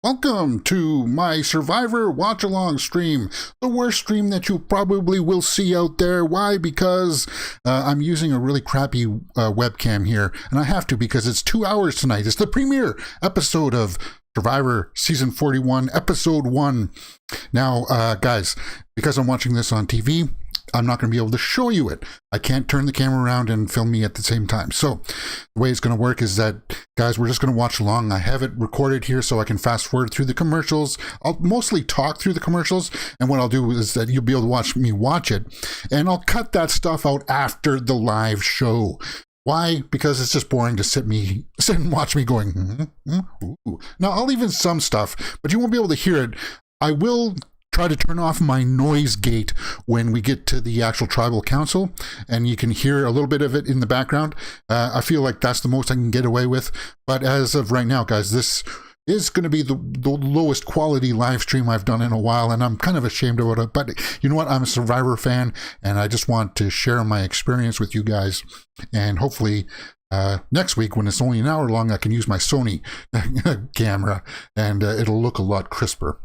Welcome to my Survivor watch-along stream, the worst stream that you probably will see out there. Why? Because I'm using a really crappy webcam here, and I have to because it's 2 hours tonight. It's the premiere episode of Survivor Season 41, Episode 1. Now, guys, because I'm watching this on TV, I'm not going to be able to show you it. I can't turn the camera around and film me at the same time. So the way it's going to work is that, guys, we're just going to watch along. I have it recorded here so I can fast forward through the commercials. I'll mostly talk through the commercials, and what I'll do is that you'll be able to watch me watch it, and I'll cut that stuff out after the live show. Why? Because it's just boring to sit and watch me going, ooh. Now, I'll leave in some stuff, but you won't be able to hear it. I will try to turn off my noise gate when we get to the actual tribal council, and you can hear a little bit of it in the background. I feel like that's the most I can get away with. But as of right now, guys, this is going to be the lowest quality live stream I've done in a while, and I'm kind of ashamed about it. But you know what? I'm a Survivor fan, and I just want to share my experience with you guys. And hopefully next week, when it's only an hour long, I can use my Sony camera, and it'll look a lot crisper.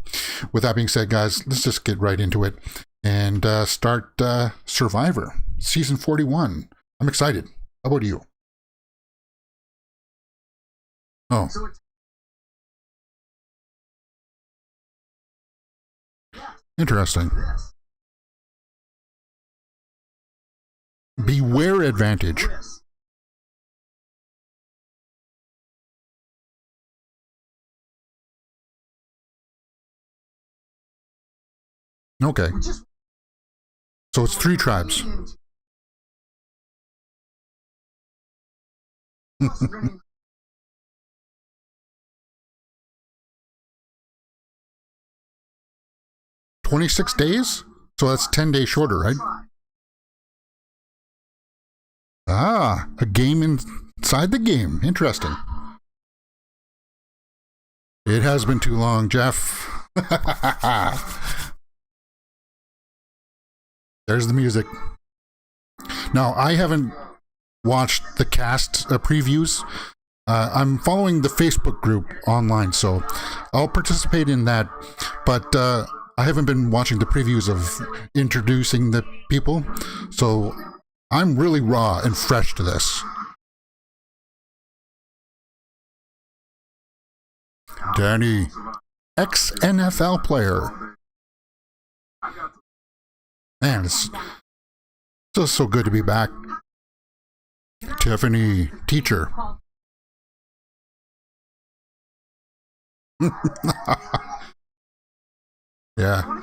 With that being said, guys, let's just get right into it and start Survivor Season 41. I'm excited. How about you? Oh. Interesting. Beware advantage. Okay. So it's 3 tribes. 26 days? So that's 10 days shorter, right? Ah, a game inside the game. Interesting. It has been too long, Jeff. There's the music. Now, I haven't watched the cast previews. I'm following the Facebook group online, so I'll participate in that. But I haven't been watching the previews of introducing the people, so I'm really raw and fresh to this. Danny, ex-NFL player. Man, it's just so good to be back. Tiffany, teacher. Yeah.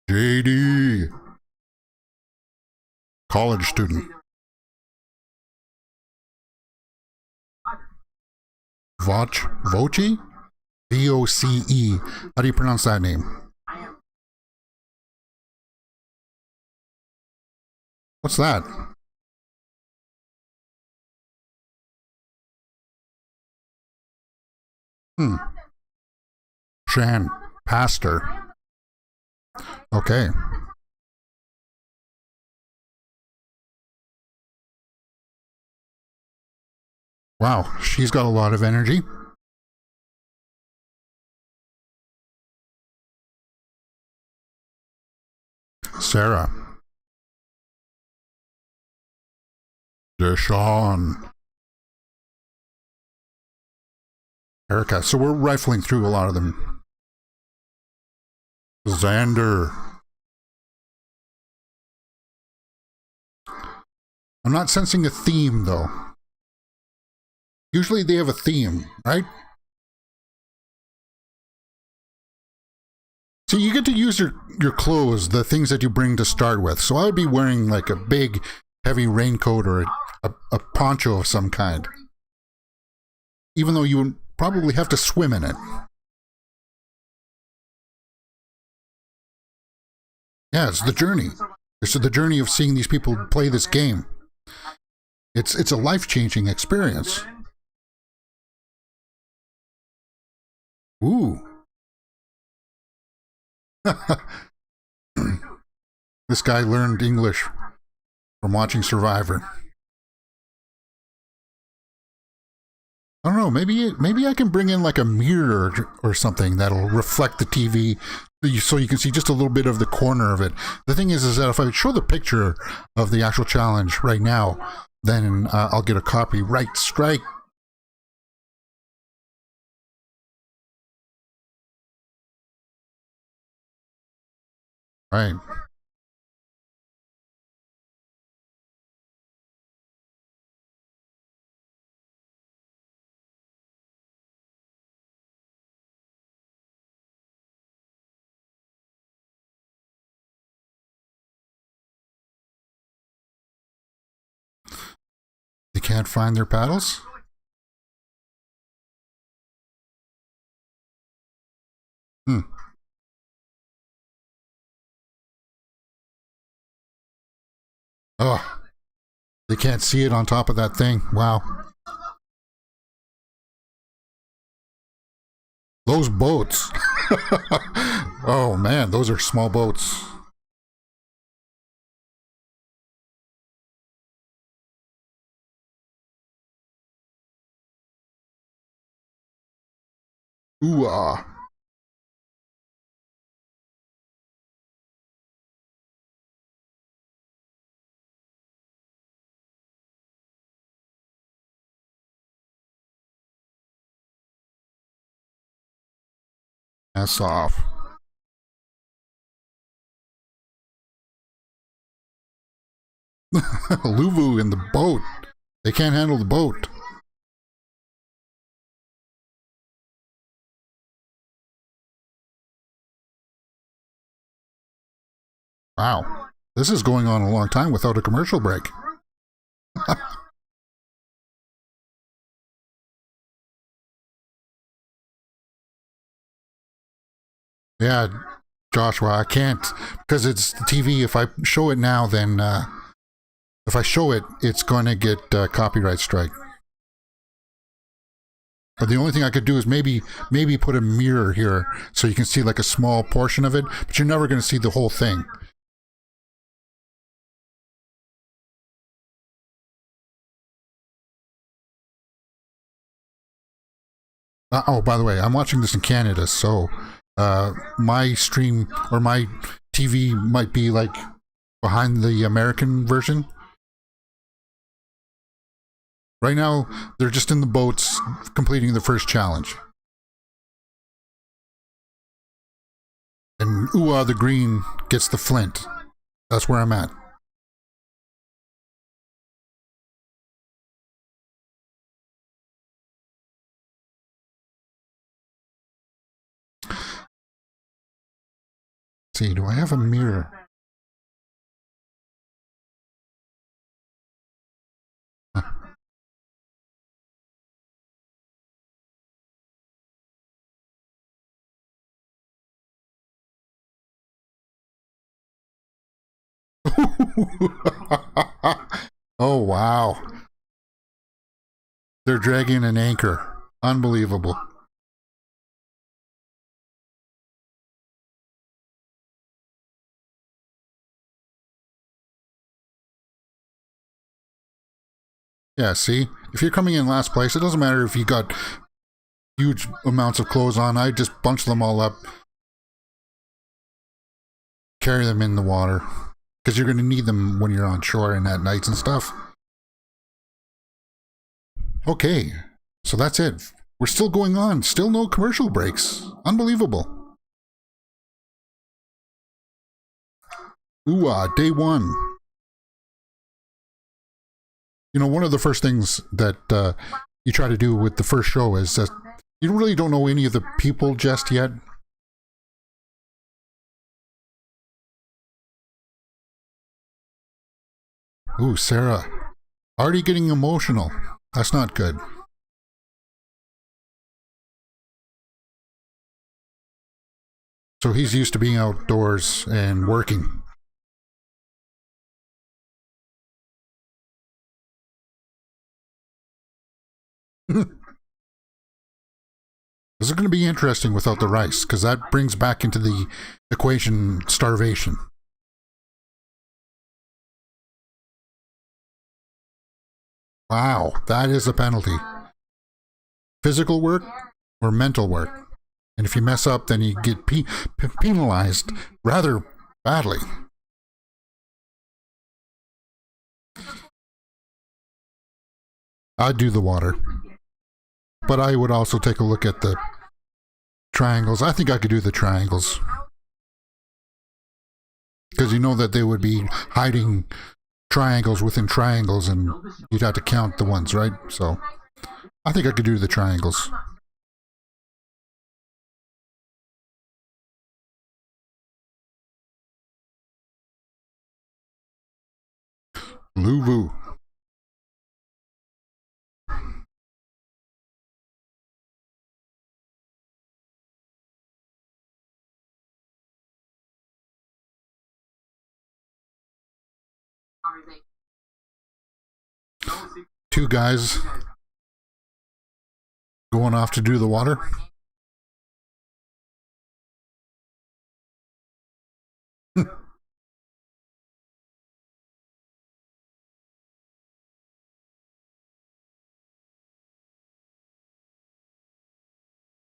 JD. College student. Voce? V-O-C-E. How do you pronounce that name? What's that? Shan. Pastor. Okay. Wow, she's got a lot of energy. Sarah. Deshawn. Erica. So we're rifling through a lot of them. Xander. I'm not sensing a theme, though. Usually they have a theme, right? So you get to use your clothes, the things that you bring to start with. So I would be wearing like a big, heavy raincoat or a poncho of some kind. Even though you would probably have to swim in it. Yeah, it's the journey. It's the journey of seeing these people play this game. It's a life-changing experience. Ooh, This guy learned English from watching Survivor. I don't know. Maybe I can bring in like a mirror or something that'll reflect the TV, so you can see just a little bit of the corner of it. The thing is that if I show the picture of the actual challenge right now, then I'll get a copyright strike. Right. They can't find their paddles? Hmm. Oh, they can't see it on top of that thing. Wow. Those boats. Oh man, those are small boats. Ooh ah. That's off. Luvu in the boat. They can't handle the boat. Wow. This is going on a long time without a commercial break. Yeah, Joshua, I can't because it's the TV. If I show it now, then if I show it, it's going to get copyright strike. But the only thing I could do is maybe put a mirror here so you can see like a small portion of it, but you're never going to see the whole thing. Oh, by the way, I'm watching this in Canada, so my stream or my TV might be like behind the American version. Right now, they're just in the boats completing the first challenge. And Uwa the Green gets the flint. That's where I'm at. Let's see, do I have a mirror? Oh, wow. They're dragging an anchor. Unbelievable. Yeah, see? If you're coming in last place, it doesn't matter if you got huge amounts of clothes on. I just bunch them all up, carry them in the water. Because you're going to need them when you're on shore and at nights and stuff. Okay, so that's it. We're still going on. Still no commercial breaks. Unbelievable. Ooh, day one. You know, one of the first things that you try to do with the first show is that you really don't know any of the people just yet. Ooh, Sarah. Already getting emotional. That's not good. So he's used to being outdoors and working. This is going to be interesting without the rice, because that brings back into the equation starvation. Wow, that is a penalty. Physical work or mental work. And if you mess up, then you get penalized rather badly. I'd do the water. But I would also take a look at the triangles. I think I could do the triangles. Because you know that they would be hiding triangles within triangles, and you'd have to count the ones, right? So I think I could do the triangles. Luvu. Two guys going off to do the water.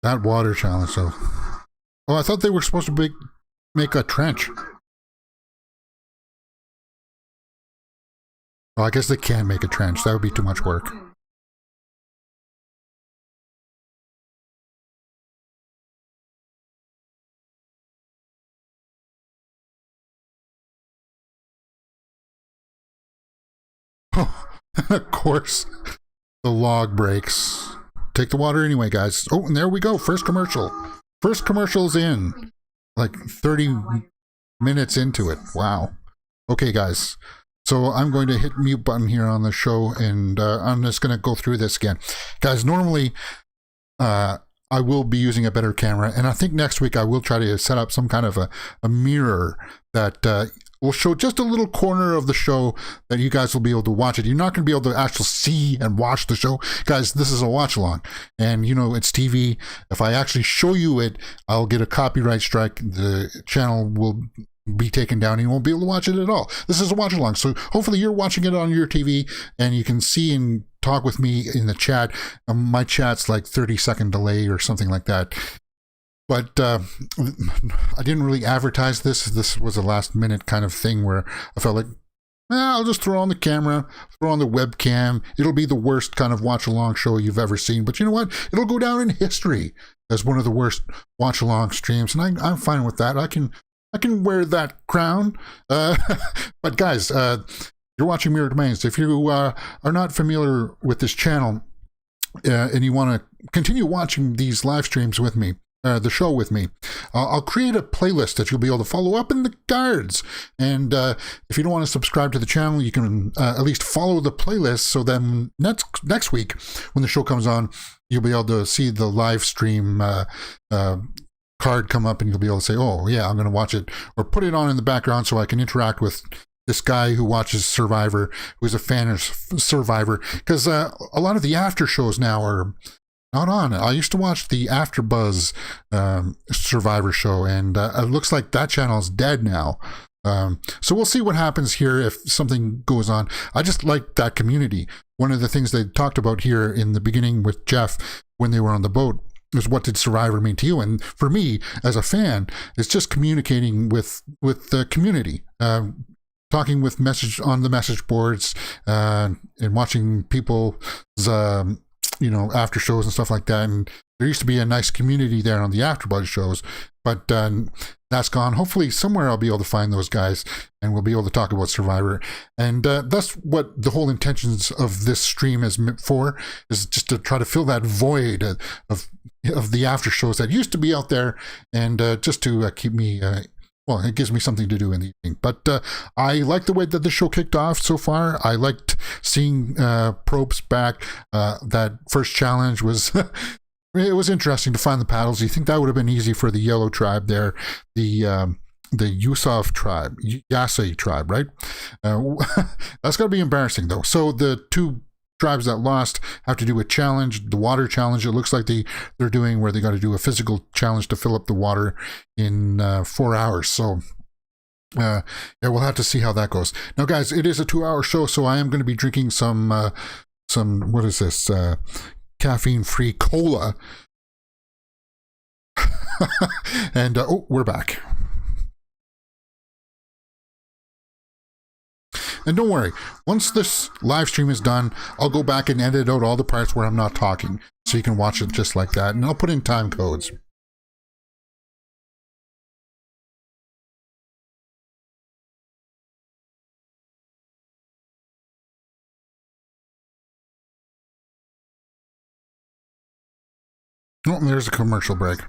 That water challenge, though. Oh, I thought they were supposed to make a trench. Well, I guess they can't make a trench. That would be too much work. Oh, of course, the log breaks. Take the water anyway, guys. Oh, and there we go. First commercial. First commercial's in. Like 30 minutes into it. Wow. Okay, guys. So I'm going to hit mute button here on the show, and I'm just going to go through this again. Guys, normally I will be using a better camera, and I think next week I will try to set up some kind of a mirror that will show just a little corner of the show that you guys will be able to watch it. You're not going to be able to actually see and watch the show. Guys, this is a watch along, and you know, it's TV. If I actually show you it, I'll get a copyright strike. The channel will be taken down and you won't be able to watch it at all. This is a watch along, so hopefully you're watching it on your TV and you can see and talk with me in the chat. My chat's like 30-second delay or something like that, but I didn't really advertise this. This was a last minute kind of thing where I felt like, I'll just throw on the camera, throw on the webcam. It'll be the worst kind of watch along show you've ever seen, but you know what, it'll go down in history as one of the worst watch along streams, and I'm fine with that. I can wear that crown. But guys, you're watching Mirror Domains. If you are not familiar with this channel and you want to continue watching these live streams with me, the show with me, I'll create a playlist that you'll be able to follow up in the cards. And if you don't want to subscribe to the channel, you can at least follow the playlist, so then next week when the show comes on, you'll be able to see the live stream card come up, and you'll be able to say, oh yeah, I'm going to watch it, or put it on in the background so I can interact with this guy who watches Survivor, who's a fan of Survivor, because a lot of the after shows now are not on. I used to watch the AfterBuzz Survivor show, and it looks like that channel is dead now. So we'll see what happens here if something goes on. I just like that community. One of the things they talked about here in the beginning with Jeff when they were on the boat is, what did Survivor mean to you? And for me as a fan, it's just communicating with the community, talking with on the message boards, and watching people's after shows and stuff like that. And there used to be a nice community there on the AfterBuzz shows, but that's gone. Hopefully somewhere I'll be able to find those guys and we'll be able to talk about Survivor. And that's what the whole intentions of this stream is for, is just to try to fill that void of the after shows that used to be out there, and just to keep me well, it gives me something to do in the evening. But I like the way that the show kicked off so far. I liked seeing Probes back. That first challenge was it was interesting to find the paddles. You think that would have been easy for the Yellow tribe there, the Yusuf tribe, Yasai tribe, right? That's got to be embarrassing though. So the two tribes that lost have to do a challenge, the water challenge. It looks like they're doing where they got to do a physical challenge to fill up the water in 4 hours. So yeah, we'll have to see how that goes. Now, guys, it is a 2-hour show, so I am going to be drinking some what is this? Caffeine-free cola. And oh, we're back. And don't worry, once this live stream is done, I'll go back and edit out all the parts where I'm not talking, so you can watch it just like that, and I'll put in time codes. Oh, there's a commercial break.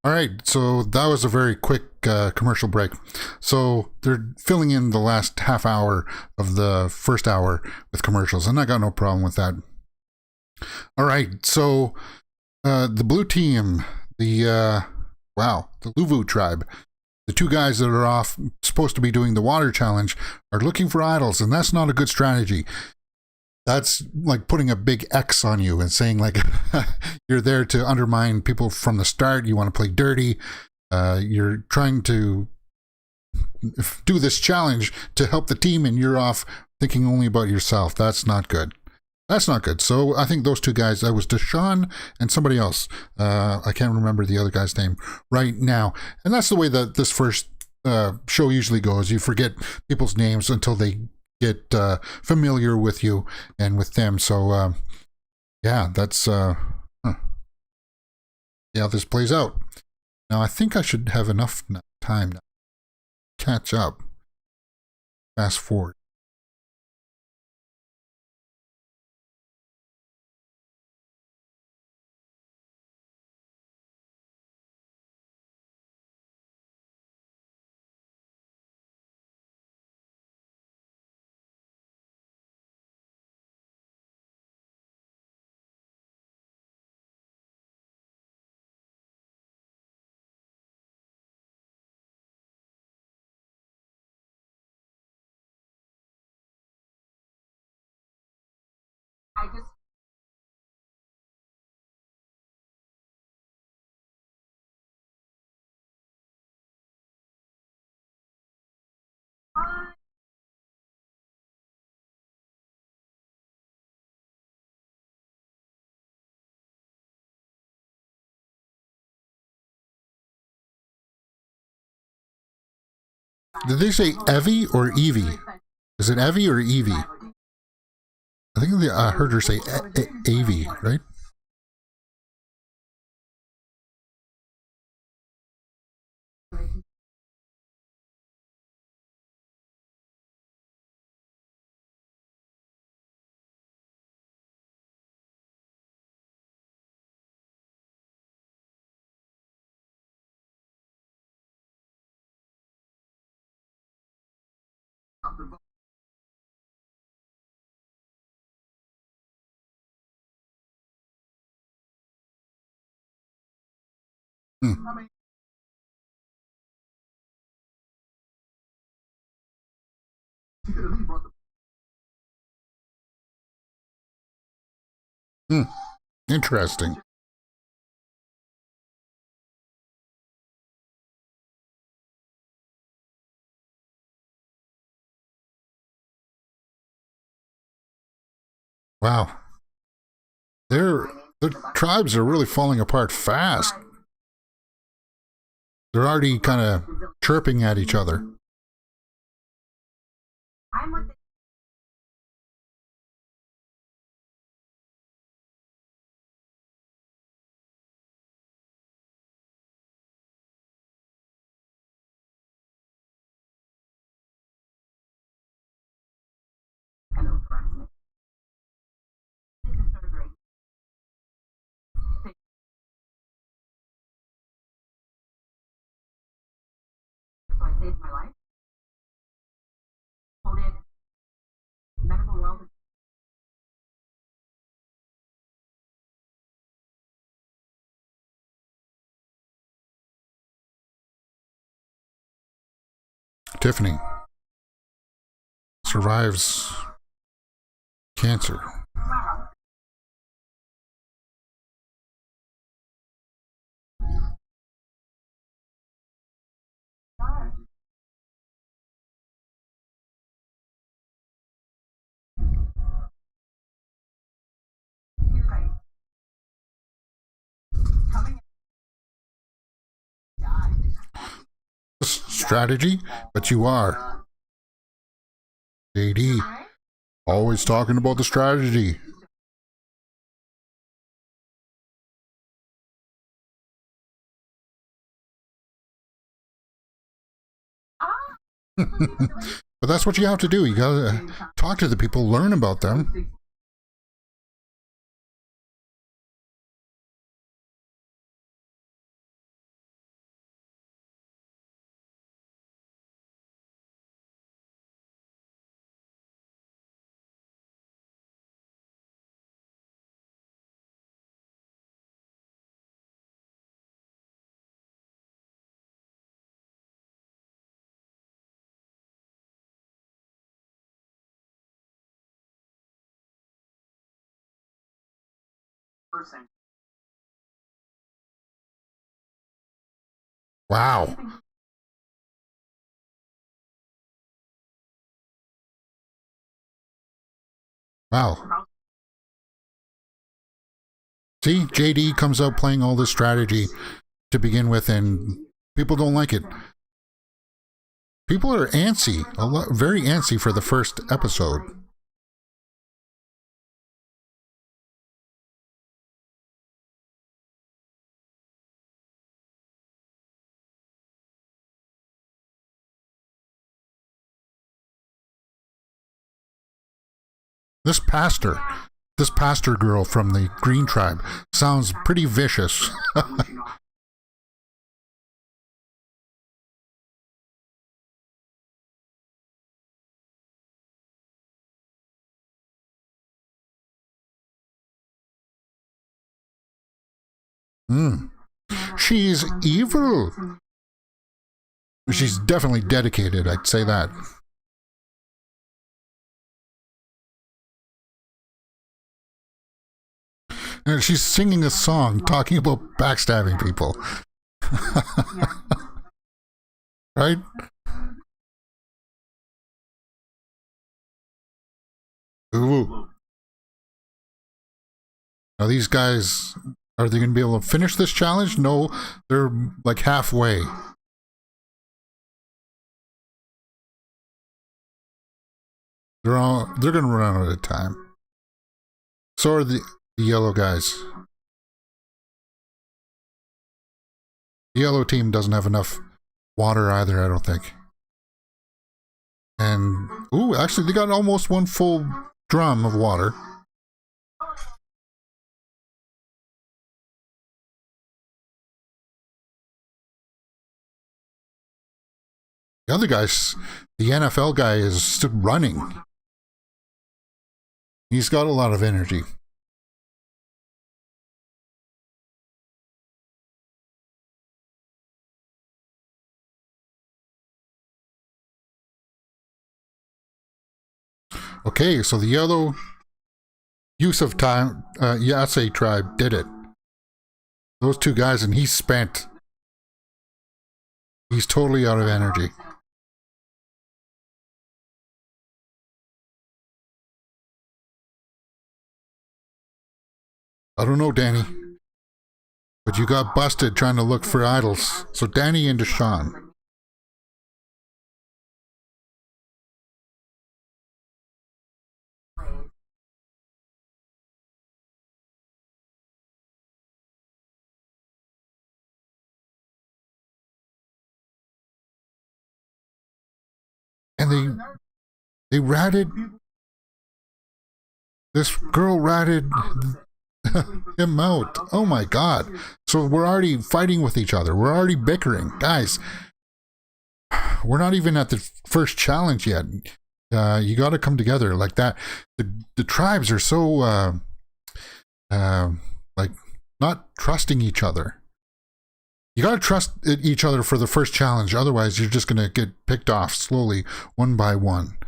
All right, so that was a very quick commercial break. So they're filling in the last half hour of the first hour with commercials, and I got no problem with that. All right, so the blue team, the Luvu tribe, the two guys that are off supposed to be doing the water challenge are looking for idols, and that's not a good strategy. That's like putting a big X on you and saying like you're there to undermine people from the start. You want to play dirty. You're trying to do this challenge to help the team, and you're off thinking only about yourself. That's not good. That's not good. So I think those two guys, that was Deshaun and somebody else. I can't remember the other guy's name right now. And that's the way that this first show usually goes. You forget people's names until they get familiar with you and with them. So yeah, that's yeah, this plays out. Now I think I should have enough time to catch up. Fast forward. Did they say Evie or Evie? Is it Evie or Evie? I think I heard her say Evie, right? Hmm. Hmm. Interesting. Wow. The tribes are really falling apart fast. They're already kind of chirping at each other. Tiffany survives cancer. Strategy, but you are. JD, always talking about the strategy. But that's what you have to do. You gotta talk to the people, learn about them. Wow. Wow. See, JD comes out playing all this strategy to begin with, and people don't like it. People are antsy, very antsy for the first episode. This pastor, this pastor girl from the Green Tribe sounds pretty vicious. Mm. She's evil. She's definitely dedicated, I'd say that. And she's singing a song talking about backstabbing people. Right? Ooh. Now these guys, are they going to be able to finish this challenge? No, they're like halfway. They're going to run out of time. So are the yellow guys. The yellow team doesn't have enough water either, I don't think. And ooh, actually they got almost one full drum of water. The other guy's, the NFL guy, is still running. He's got a lot of energy. Okay, so the yellow use of time, Yase tribe did it. Those two guys, and he's spent. He's totally out of energy. I don't know, Danny. But you got busted trying to look for idols. So Danny and Deshaun. And they ratted, this girl ratted him out. Oh my god. So we're already fighting with each other. We're already bickering. Guys, we're not even at the first challenge yet. You got to come together like that. The tribes are so like not trusting each other. You got to trust each other for the first challenge. Otherwise, you're just going to get picked off slowly, one by one.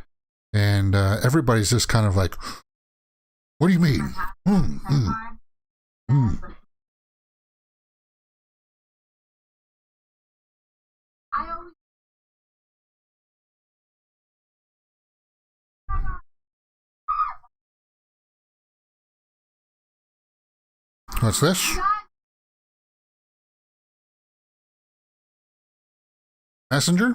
And everybody's just kind of like, what do you mean? What's this? Messenger?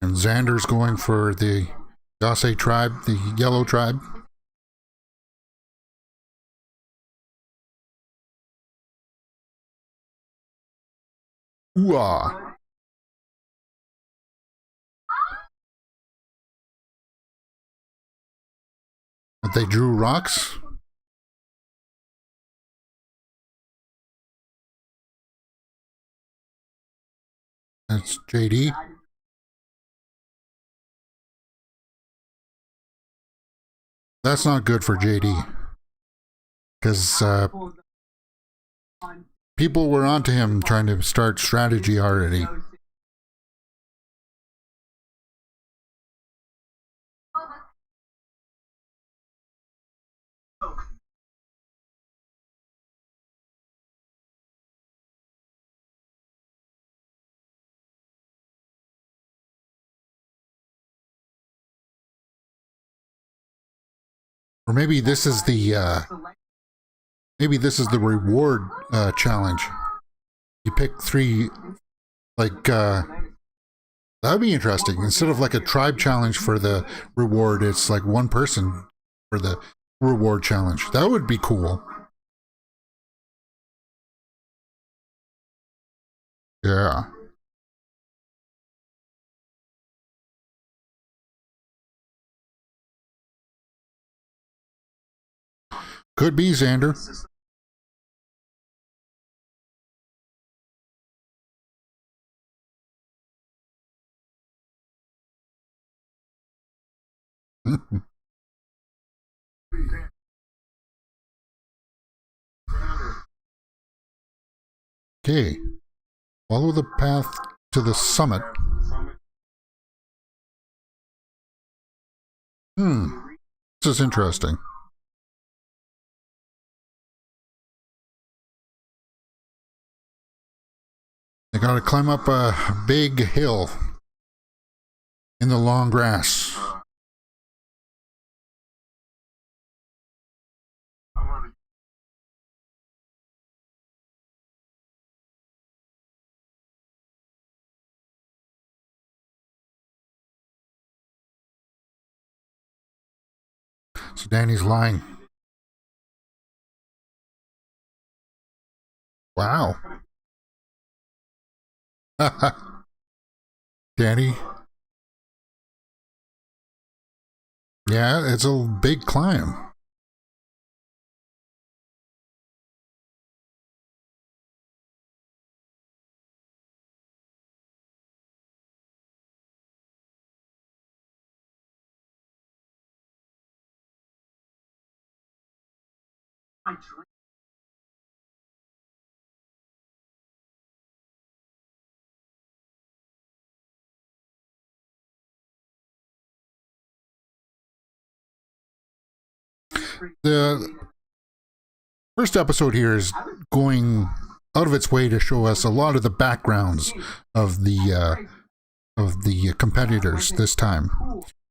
And Xander's going for the Yase tribe, the yellow tribe. Ooh-ah. But they drew rocks? That's JD. That's not good for JD. Because people were onto him trying to start strategy already. Or maybe this is the reward challenge. You pick 3, like that'd be interesting. Instead of like a tribe challenge for the reward, it's like one person for the reward challenge. That would be cool. Yeah. Could be Xander. Okay. Follow the path to the summit. This is interesting. They gotta climb up a big hill in the long grass. So Danny's lying. Wow. Danny. Yeah, it's a big climb. The first episode here is going out of its way to show us a lot of the backgrounds of the competitors this time,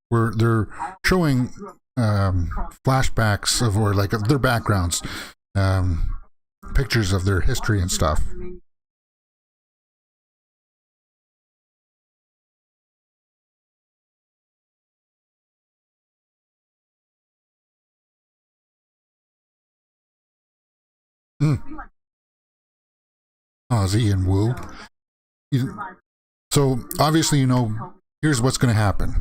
where they're showing flashbacks of, or like of their backgrounds, pictures of their history and stuff. Ozzy and Wu. So obviously, you know, here's what's going to happen.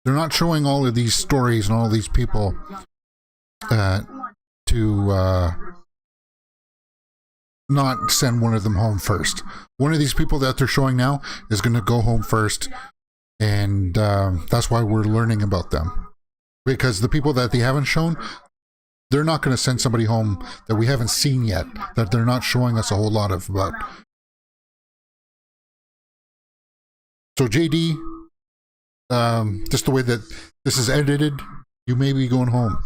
They're not showing all of these stories and all these people to not send one of them home first. One of these people that they're showing now is going to go home first, and that's why we're learning about them. Because the people that they haven't shown, they're not going to send somebody home that we haven't seen yet, that they're not showing us a whole lot of about. So JD, just the way that this is edited, you may be going home.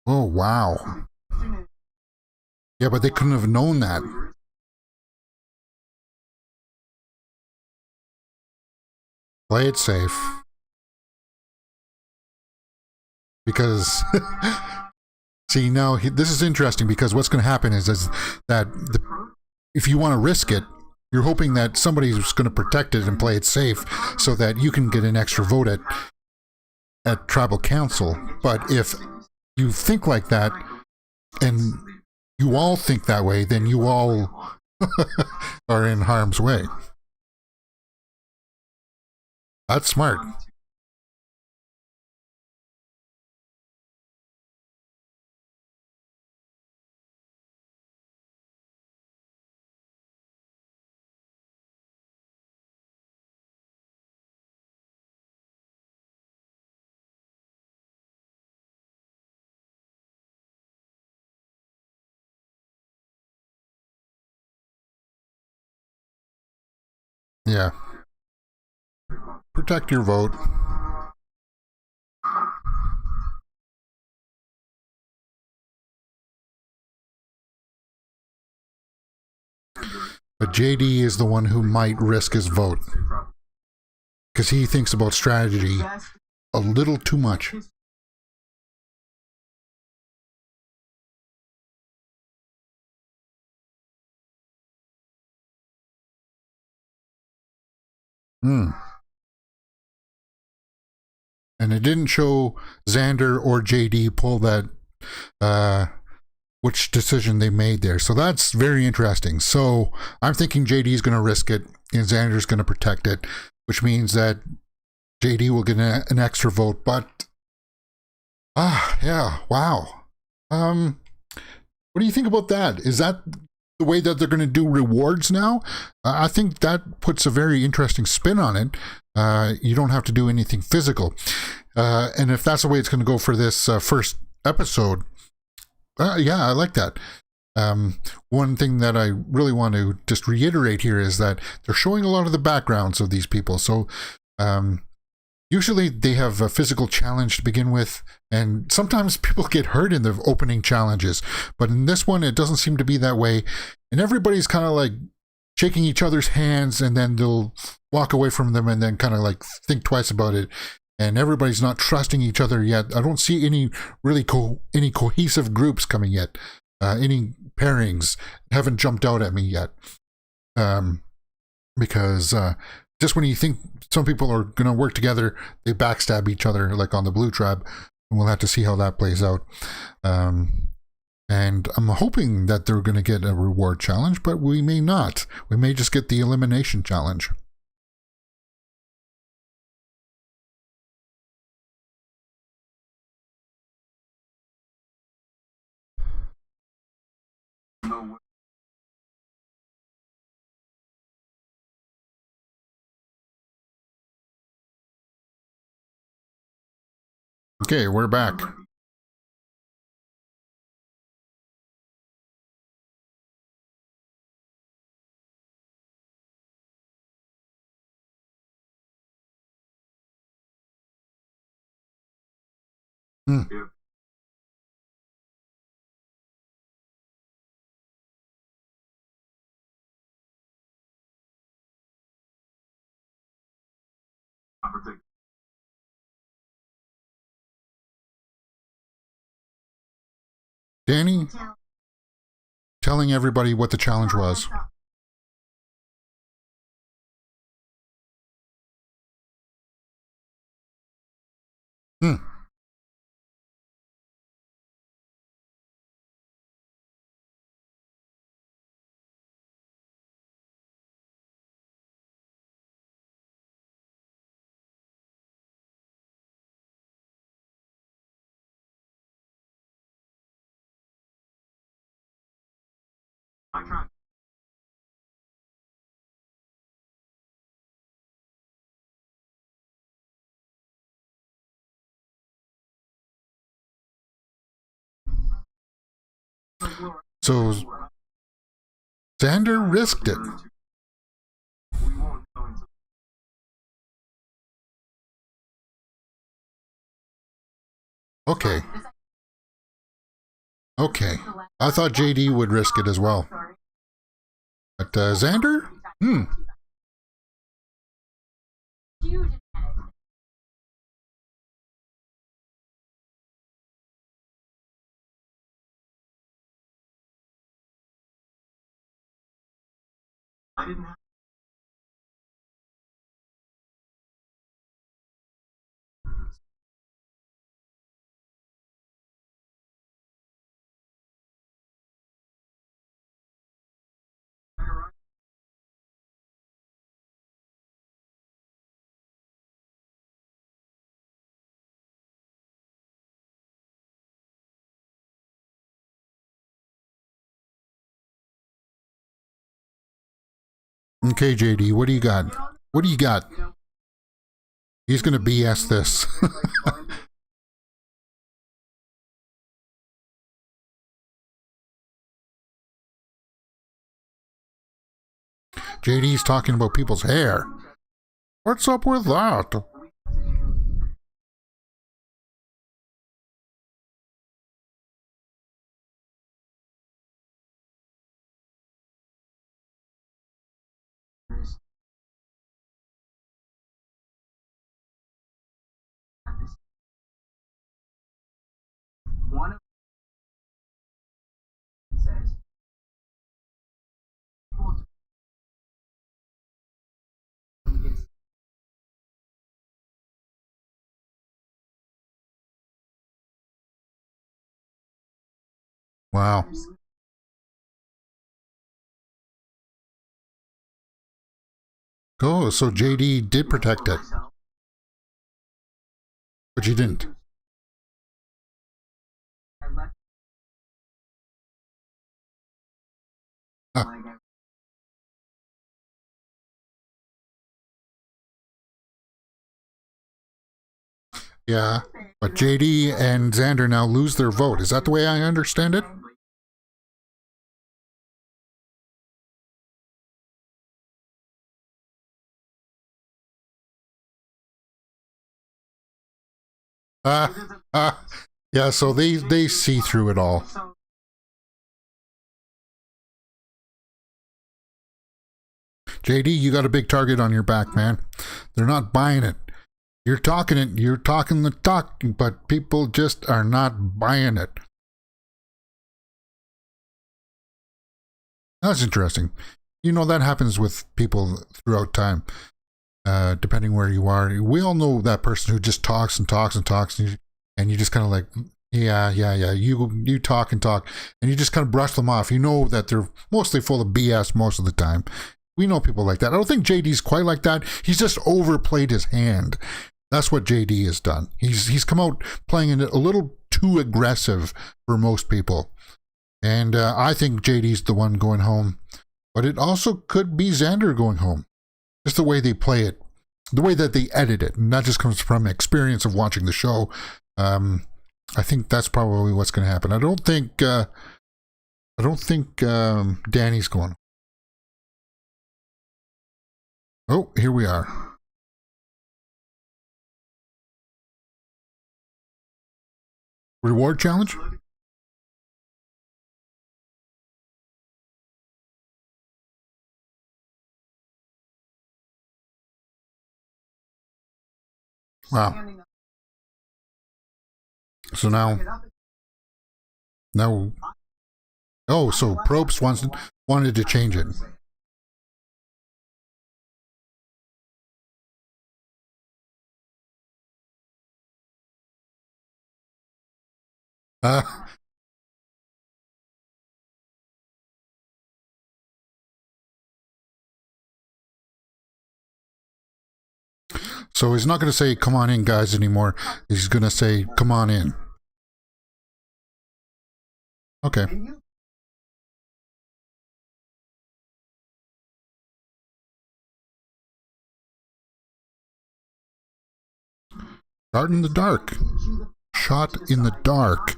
Oh, wow. Yeah, but they couldn't have known that. Play it safe. Because, see, now this is interesting because what's going to happen is that if you want to risk it, you're hoping that somebody's going to protect it and play it safe so that you can get an extra vote at tribal council. But if you think like that and you all think that way, then you all are in harm's way. That's smart. Yeah. Protect your vote. But JD is the one who might risk his vote because he thinks about strategy a little too much. Hmm. And it didn't show Xander or JD pull that uh, which decision they made there. So that's very interesting. So I'm thinking JD is going to risk it and Xander's going to protect it, which means that JD will get an extra vote. But yeah, wow. What do you think about that? Is that the way that they're going to do rewards now? I think that puts a very interesting spin on it. You don't have to do anything physical. And if that's the way it's going to go for this first episode, yeah, I like that. One thing that I really want to just reiterate here is that they're showing a lot of the backgrounds of these people. So usually they have a physical challenge to begin with, and sometimes people get hurt in the opening challenges. But in this one, it doesn't seem to be that way. And everybody's kind of like shaking each other's hands, and then they'll walk away from them and then kind of like think twice about it. And everybody's not trusting each other yet. I don't see any really any cohesive groups coming yet. Any pairings haven't jumped out at me yet. Because just when you think some people are going to work together, they backstab each other, like on the Blue Tribe. And we'll have to see how that plays out. And I'm hoping that they're going to get a reward challenge, but we may not. We may just get the elimination challenge. Okay, we're back. Hmm. Danny telling everybody what the challenge was. Hmm. So Xander risked it. Okay. Okay. I thought JD would risk it as well. But Xander? Hmm. Okay, JD, what do you got? What do you got? He's going to BS this. JD's talking about people's hair. What's up with that? Wow. Oh, so JD did protect it, but you didn't. Uh, yeah, but JD and Xander now lose their vote. Is that the way I understand it? Uh, uh, yeah, so they see through it all. JD, you got a big target on your back, man. They're not buying it. You're talking the talk, but people just are not buying it. That's interesting. You know, that happens with people throughout time, depending where you are. We all know that person who just talks and talks and talks, and you just kind of like, yeah. You talk and talk, and you just kind of brush them off. You know that they're mostly full of BS most of the time. We know people like that. I don't think JD's quite like that. He's just overplayed his hand. That's what JD has done. He's come out playing it a little too aggressive for most people. And I think JD's the one going home. But it also could be Xander going home. Just the way they play it, the way that they edit it. And that just comes from experience of watching the show. I think that's probably what's going to happen. I don't think Danny's going. Oh, here we are. Reward challenge? Wow. So now, oh, so Probst wanted to change it. Uh, so he's not going to say, come on in, guys, anymore. He's going to say, come on in. Okay. Shot in the dark. Shot in the dark.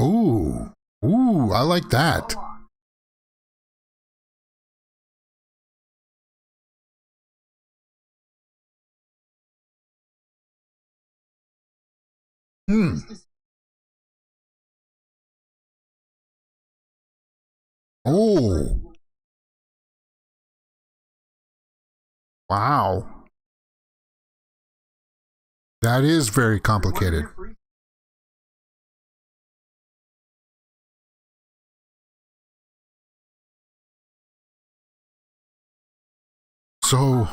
Ooh. Ooh, I like that. Hmm. Oh, wow. That is very complicated. So,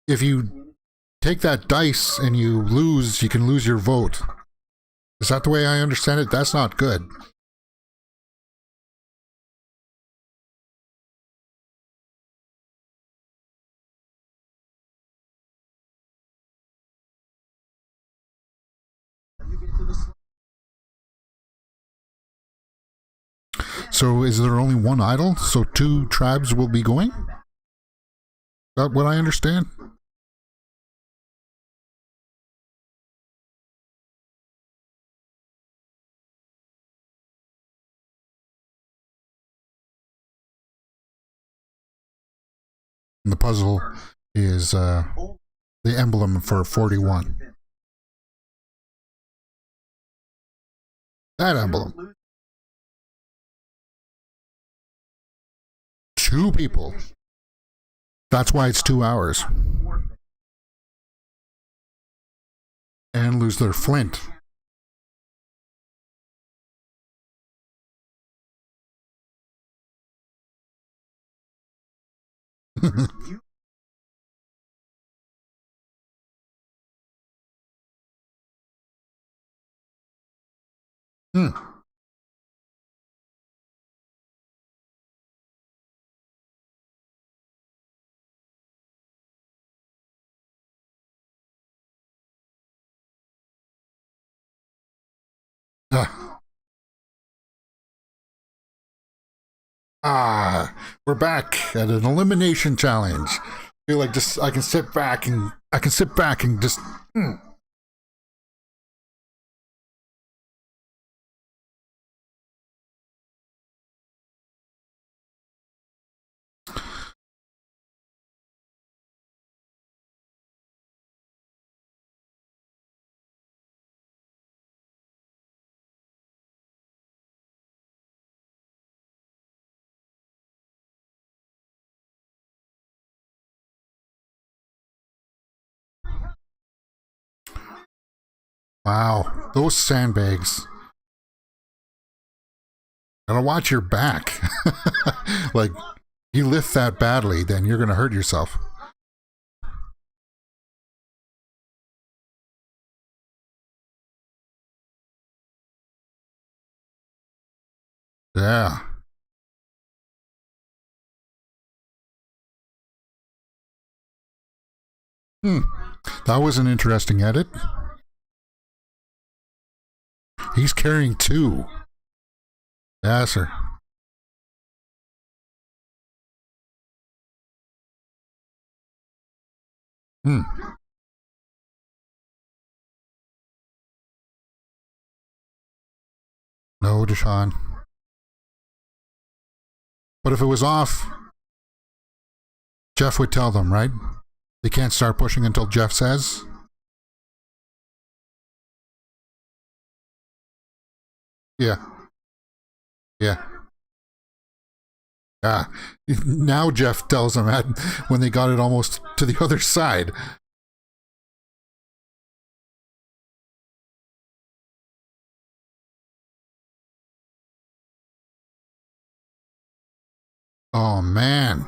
if you take that dice and you lose, you can lose your vote. Is that the way I understand it? That's not good. So, is there only one idol? So, two tribes will be going? Is that what I understand? And the puzzle is the emblem for 41. That emblem. Two people. That's why it's 2 hours. And lose their flint. Hmm. Ah. We're back at an elimination challenge. I feel like just I can sit back and just. Wow, those sandbags. Gotta watch your back. Like you lift that badly, then you're gonna hurt yourself. Yeah. Hmm. That was an interesting edit. He's carrying two. Yeah, sir. Hmm. No, Deshaun. But if it was off, Jeff would tell them, right? They can't start pushing until Jeff says. Yeah. Yeah. Yeah. Now Jeff tells them that when they got it almost to the other side. Oh man.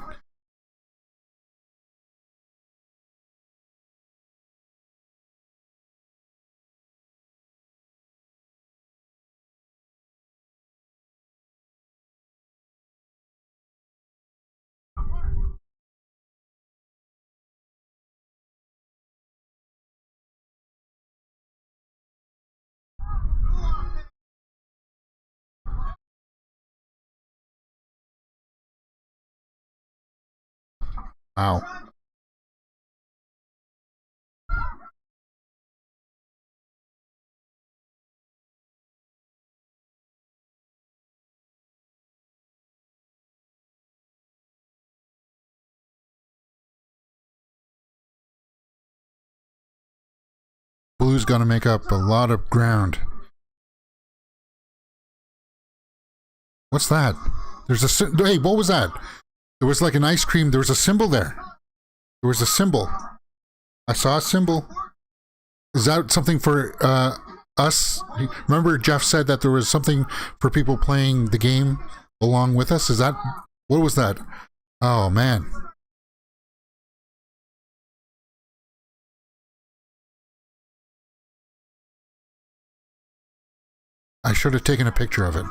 Wow. Blue's got to make up a lot of ground. What's that? There's a... Hey, what was that? There was like an ice cream. There was a symbol there. There was a symbol. I saw a symbol. Is that something for us? Remember Jeff said that there was something for people playing the game along with us? Is that... What was that? Oh, man. I should have taken a picture of it.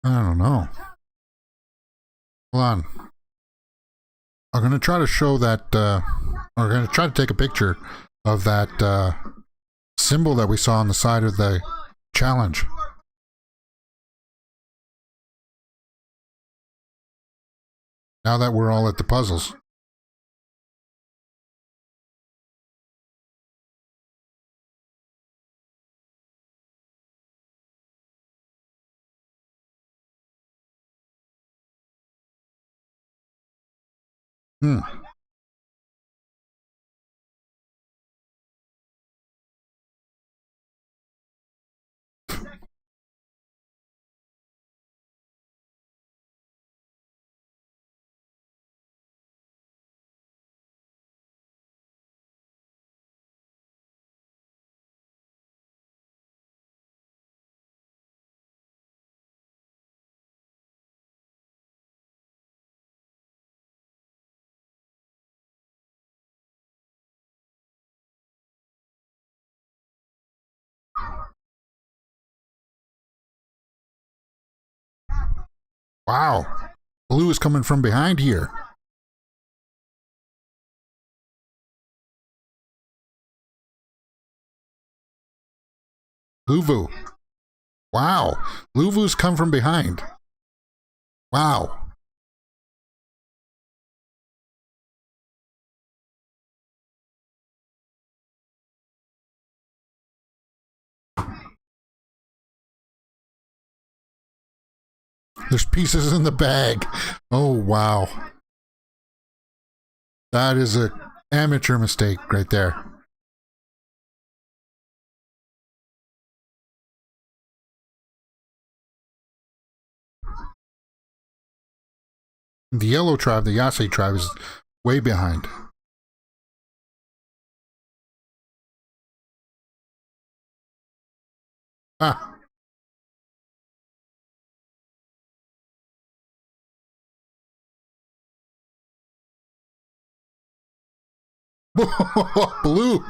I don't know. Hold on. I'm going to try to show that, I'm going to try to take a picture of that symbol that we saw on the side of the challenge. Now that we're all at the puzzles. Wow. Blue is coming from behind here. Luvu. Wow. Luvu's come from behind. Wow. There's pieces in the bag. Oh, wow. That is an amateur mistake right there. The yellow tribe, the Yase tribe, is way behind. Ah. Blue.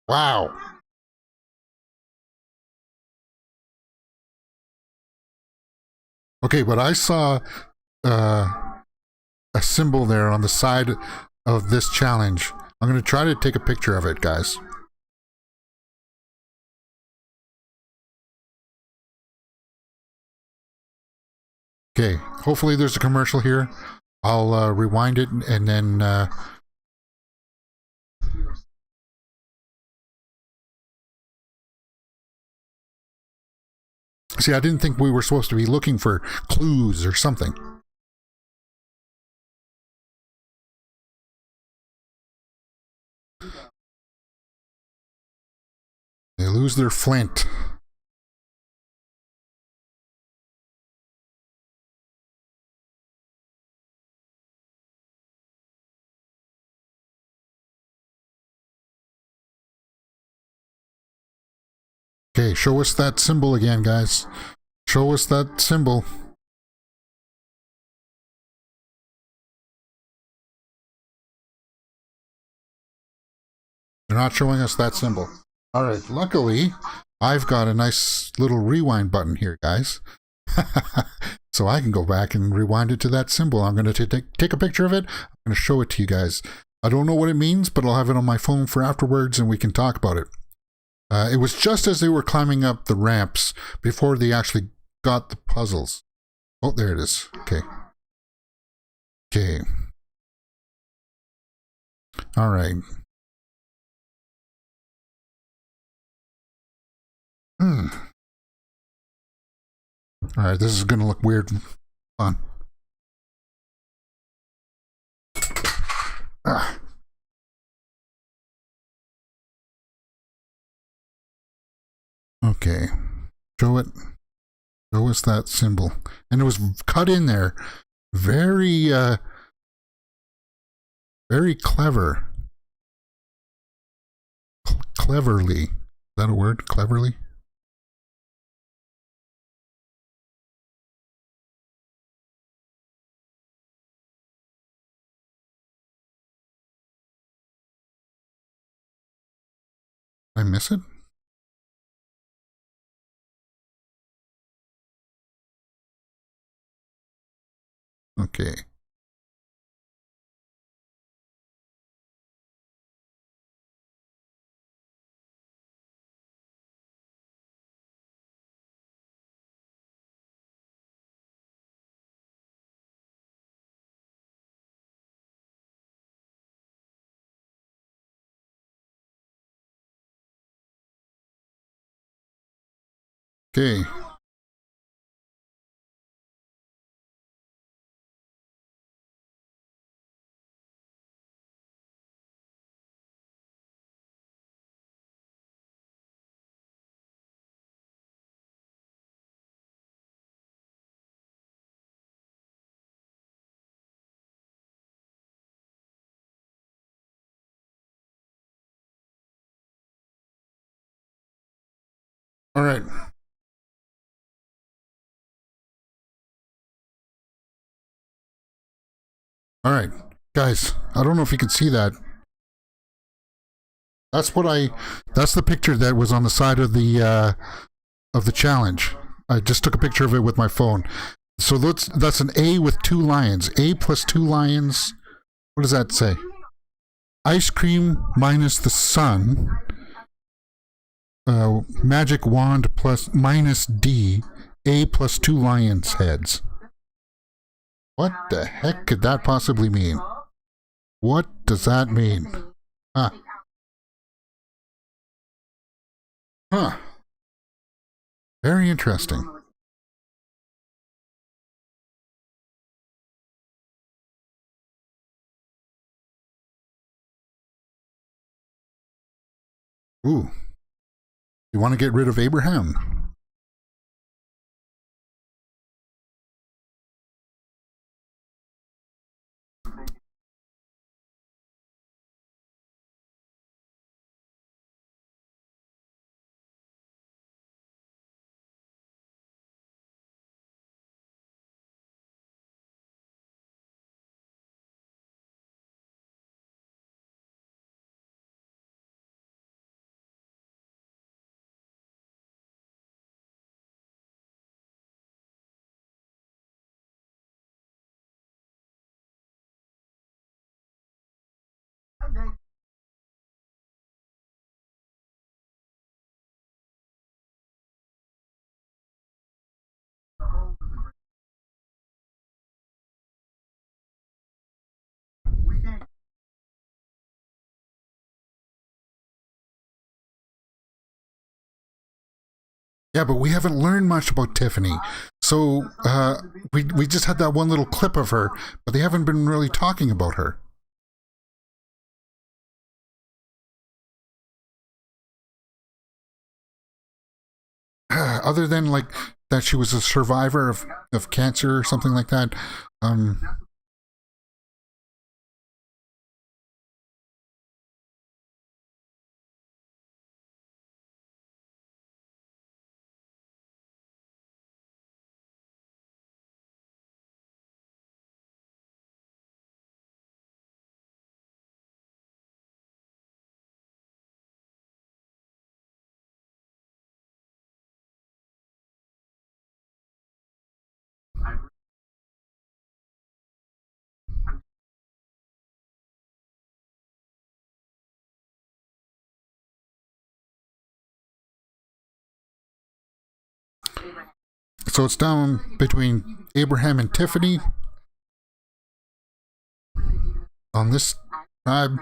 Wow. Okay, but I saw a symbol there on the side of this challenge. I'm going to try to take a picture of it, guys. Okay, hopefully there's a commercial here. I'll rewind it and then... See, I didn't think we were supposed to be looking for clues or something. They lose their flint. Okay, show us that symbol again, guys. Show us that symbol. They're not showing us that symbol. All right, luckily, I've got a nice little rewind button here, guys. So I can go back and rewind it to that symbol. I'm going to take a picture of it. I'm going to show it to you guys. I don't know what it means, but I'll have it on my phone for afterwards and we can talk about it. It was just as they were climbing up the ramps before they actually got the puzzles. Oh, there it is. Okay. Okay. All right. All right, this is going to look weird. Fun. Okay. Show it. Show us that symbol. And it was cut in there. Very, very clever. Cleverly. Is that a word? Cleverly? Did I miss it? Okay. Okay. All right. All right. Guys, I don't know if you can see that. That's the picture that was on the side of the challenge. I just took a picture of it with my phone. So that's an A with 2 lions. A plus 2 lions. What does that say? Ice cream minus the sun. Magic wand plus minus D. A plus 2 lions heads. What the heck could that possibly mean? What does that mean? Huh. Huh. Very interesting. Ooh. You want to get rid of Abraham? Yeah, but we haven't learned much about Tiffany. So we just had that one little clip of her, but they haven't been really talking about her. Other than like that she was a survivor of cancer or something like that. Um, so it's down between Abraham and Tiffany on this tribe.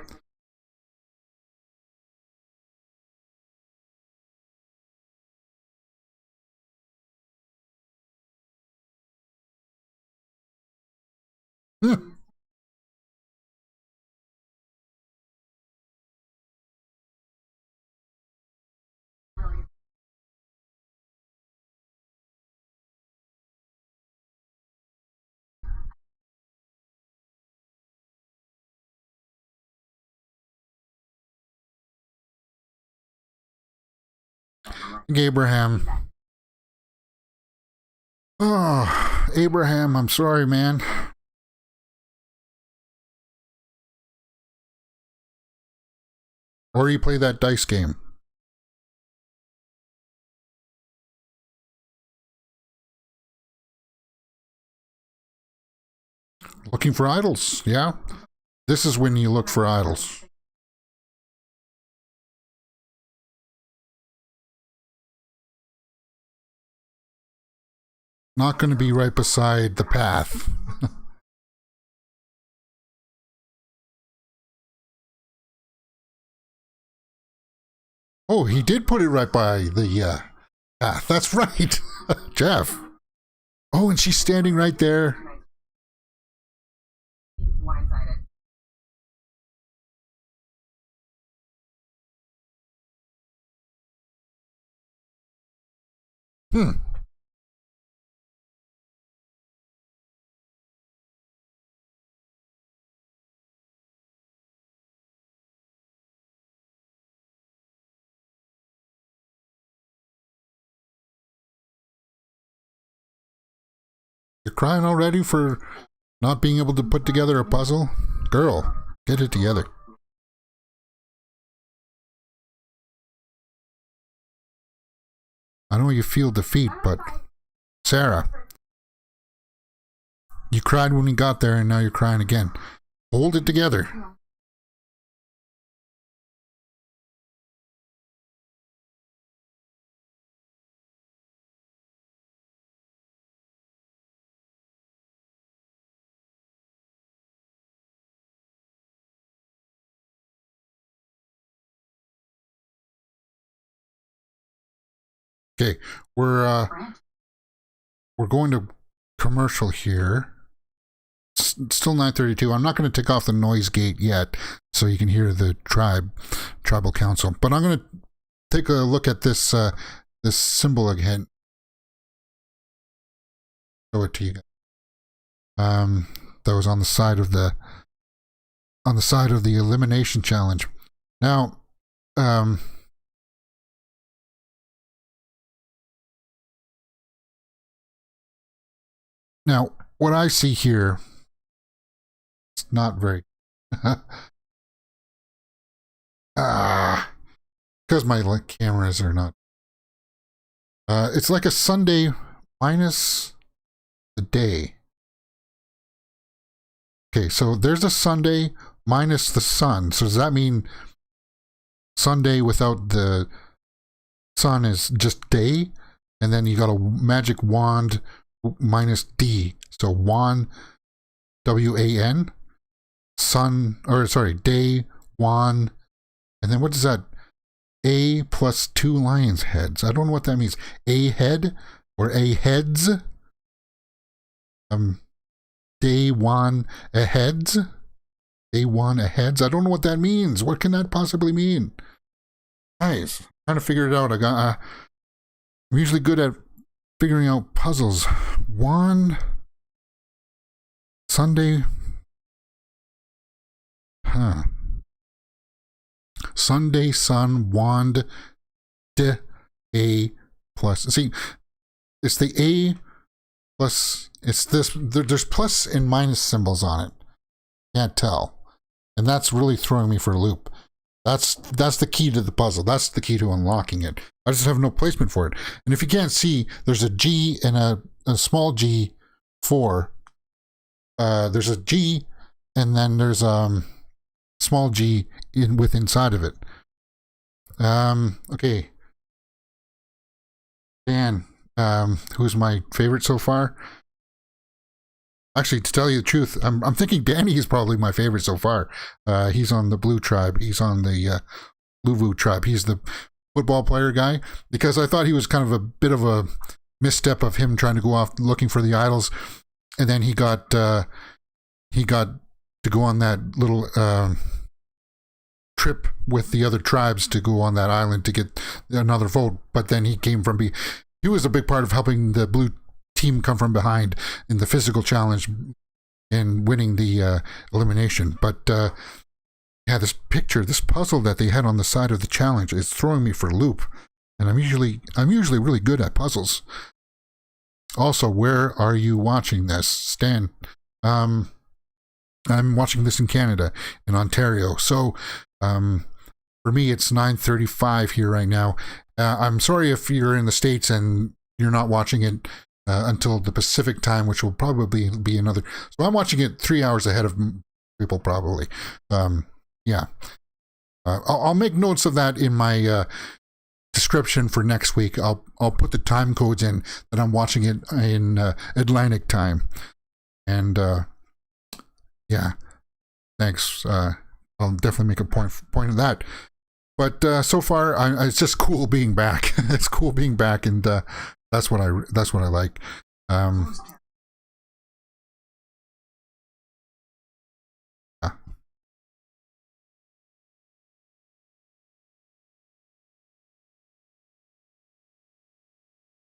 Abraham. Oh, Abraham, I'm sorry, man. Or you play that dice game. Looking for idols, yeah? This is when you look for idols. Not going to be right beside the path. Oh, he did put it right by the path. That's right. Jeff. Oh, and she's standing right there. Hmm. You're crying already for not being able to put together a puzzle? Girl, get it together. I know you feel defeat, but Sarah, you cried when you got there and now you're crying again. Hold it together. Okay, we're going to commercial here. It's still 9:32. I'm not going to take off the noise gate yet, so you can hear the tribal council. But I'm going to take a look at this this symbol again. Show it to you. That was on the side of the elimination challenge. Now, now what I see here, it's not very. Because my cameras are not. It's like a Sunday minus the day. Okay, so there's a Sunday minus the sun. So does that mean Sunday without the sun is just day? And then you got a magic wand minus D. So wand, W-A-N, sun, or sorry, day, wand. And then what is that? A plus 2 lion's heads. I don't know what that means. A head or A heads. Day one aheads. Day one aheads. I don't know what that means. What can that possibly mean? Guys, trying to figure it out. I'm usually good at figuring out puzzles. One Sunday. Huh. Sunday, sun, wand, A plus. See, it's the A plus, it's this, there's plus and minus symbols on it. Can't tell. And that's really throwing me for a loop. That's the key to the puzzle. That's the key to unlocking it. I just have no placement for it. And if you can't see, there's a G and a small G 4. There's a G and then there's small G inside of it. Okay. Dan, who's my favorite so far? Actually, to tell you the truth, I'm thinking Danny is probably my favorite so far. He's on the blue tribe. He's on the Luvu tribe. He's the football player guy, because I thought he was kind of a bit of a misstep of him trying to go off looking for the idols, and then he got he got to go on that little trip with the other tribes to go on that island to get another vote. But then he came from he was a big part of helping the blue team come from behind in the physical challenge and winning the elimination. But yeah, this puzzle that they had on the side of the challenge is throwing me for a loop. And I'm usually really good at puzzles. Also, where are you watching this, Stan? I'm watching this in Canada, in Ontario. So for me, it's 9:35 here right now. I'm sorry if you're in the States and you're not watching it until the Pacific time, which will probably be another. So I'm watching it 3 hours ahead of people, probably. Yeah. I'll make notes of that in my description for next week. I'll put the time codes in that I'm watching it in Atlantic time. And yeah, thanks. I'll definitely make a point of that. But so far, it's just cool being back. It's cool being back, and that's what I like.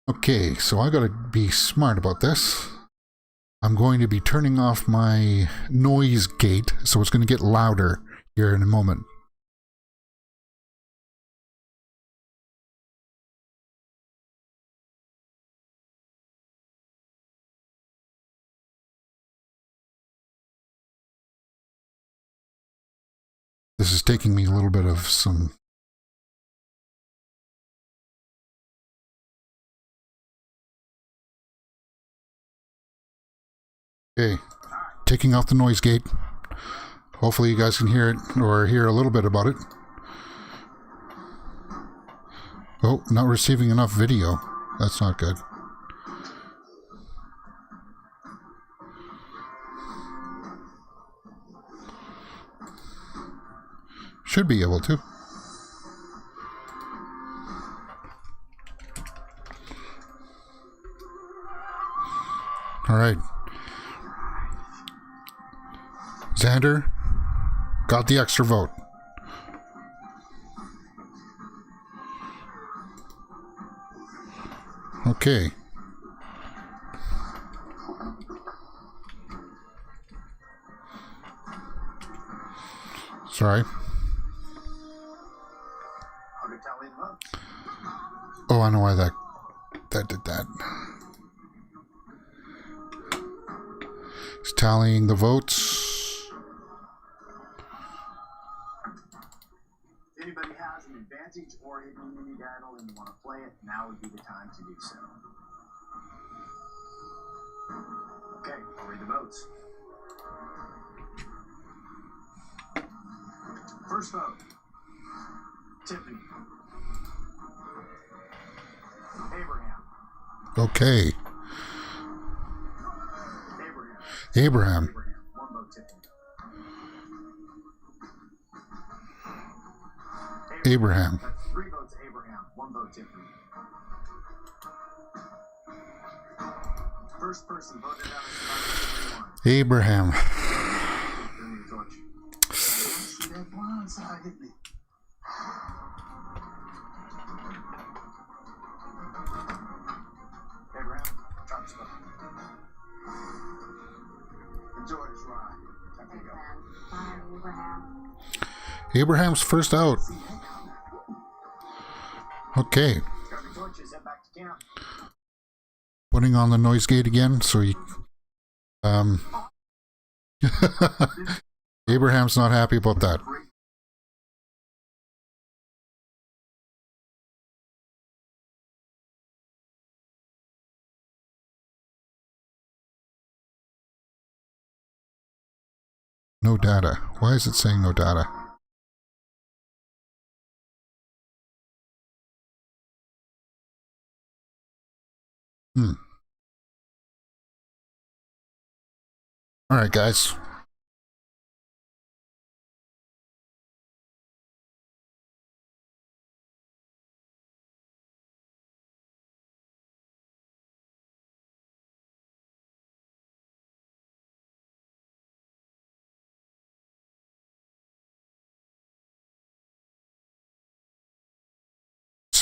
Okay, so I gotta be smart about this. I'm going to be turning off my noise gate, so it's going to get louder here in a moment. This is taking me a little bit of some... Okay, taking off the noise gate. Hopefully you guys can hear it, or hear a little bit about it. Oh, not receiving enough video. That's not good. Should be able to. All right. Xander got the extra vote. Okay. Sorry. Oh, I know why that did that. It's tallying the votes. If anybody has an advantage or hidden immunity battle and you want to play it, now would be the time to do so. Okay, I'll read the votes. First vote, Tiffany. Abraham. Okay. Abraham. One vote, Tiffany. Abraham. That's 3 votes, Abraham. 1 vote, Tiffany. First person voted out of Abraham. that blind side hit me. Abraham, try to stop. Enjoy this ride. There you go. Bye, Abraham. Abraham's first out. Okay. Grab your torches, head back to camp. Putting on the noise gate again, so you... Abraham's not happy about that. No data. Why is it saying no data? All right, guys.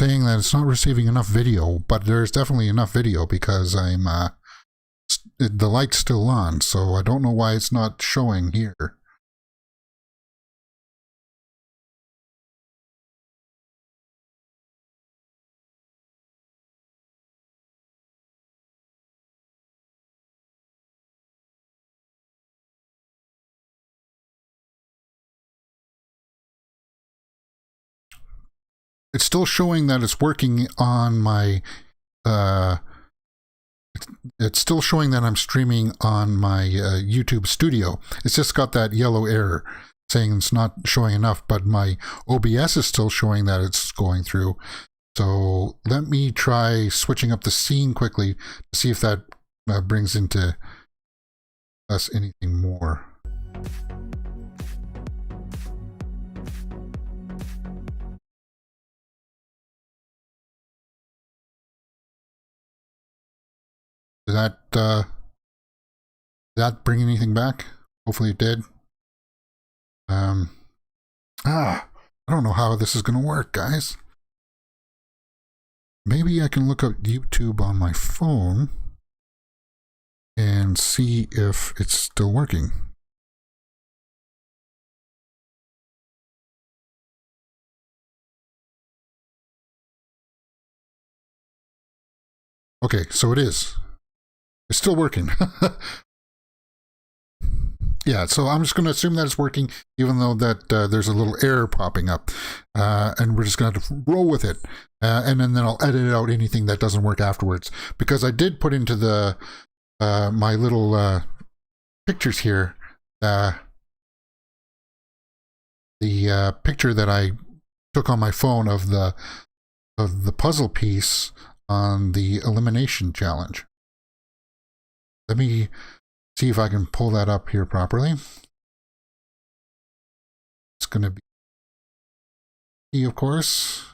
saying that it's not receiving enough video, but there's definitely enough video because I'm the light's still on, so I don't know why it's not showing here. It's still showing that it's working on my it's still showing that I'm streaming on my YouTube studio. It's just got that yellow error saying it's not showing enough, but my OBS is still showing that it's going through. So let me try switching up the scene quickly to see if that brings into us anything more. Did that bring anything back? Hopefully it did. I don't know how this is going to work, guys. Maybe I can look up YouTube on my phone and see if it's still working. Okay, so it is. It's still working. Yeah, so I'm just going to assume that it's working, even though that there's a little error popping up. And we're just going to have to roll with it. And then I'll edit out anything that doesn't work afterwards. Because I did put into the my little pictures here, the picture that I took on my phone of the puzzle piece on the elimination challenge. Let me see if I can pull that up here properly. It's going to be E, of course.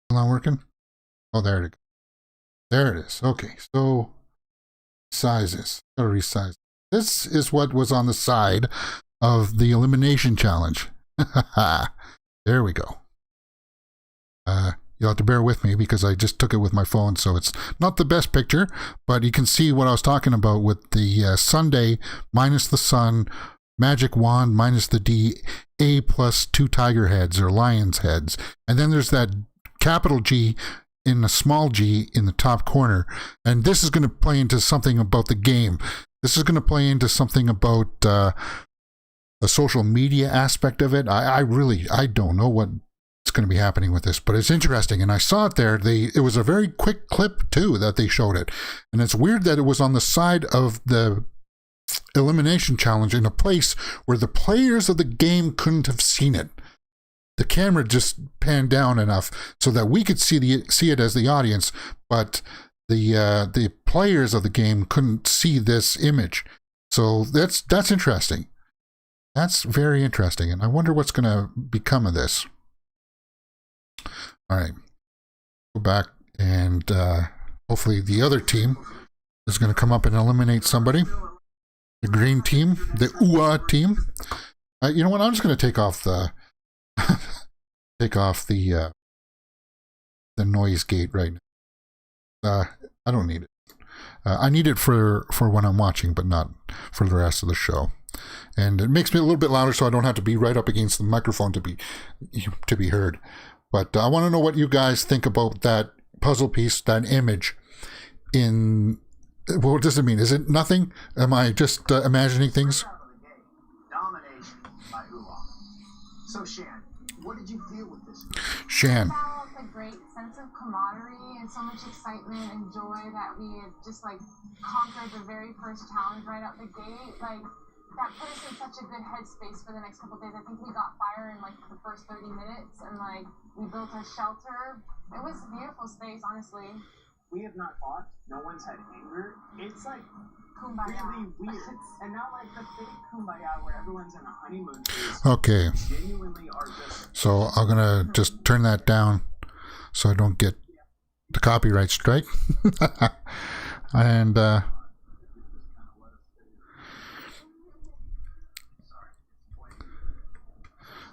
Still not working? Oh, there it is. There it is. Okay, so sizes. Gotta resize. This is what was on the side of the elimination challenge. There we go. You'll have to bear with me because I just took it with my phone, so it's not the best picture, but you can see what I was talking about with the Sunday minus the sun, magic wand minus the D, A plus 2 tiger heads or lion's heads. And then there's that capital G in a small g in the top corner. And this is going to play into something about the game. This is going to play into something about the social media aspect of it. I don't know what it's going to be happening with this, but it's interesting. And I saw it there. It was a very quick clip too that they showed it. And it's weird that it was on the side of the elimination challenge in a place where the players of the game couldn't have seen it. The camera just panned down enough so that we could see it as the audience, but the players of the game couldn't see this image. So that's interesting. That's very interesting, and I wonder what's going to become of this. All right, go back, and hopefully the other team is going to come up and eliminate somebody. The green team, the UA team. You know what? I'm just going to take off the the noise gate right now. I don't need it. I need it for when I'm watching, but not for the rest of the show. And it makes me a little bit louder, so I don't have to be right up against the microphone to be heard. But I want to know what you guys think about that puzzle piece, that image. What does it mean? Is it nothing? Am I just imagining things? Domination by Ua. So Shan, what did you feel with this? Shan. I felt a great sense of camaraderie and so much excitement and joy that we had just conquered the very first challenge right out the gate. That put us in such a good headspace for the next couple of days. I think we got fire in the first 30 minutes, and we built our shelter. It was a beautiful space, honestly. We have not fought. No one's had anger. It's Kumbaya. really weird, and not the fake kumbaya where everyone's in a honeymoon phase. Okay. Genuinely are just. So I'm gonna just turn that down so I don't get the copyright strike. And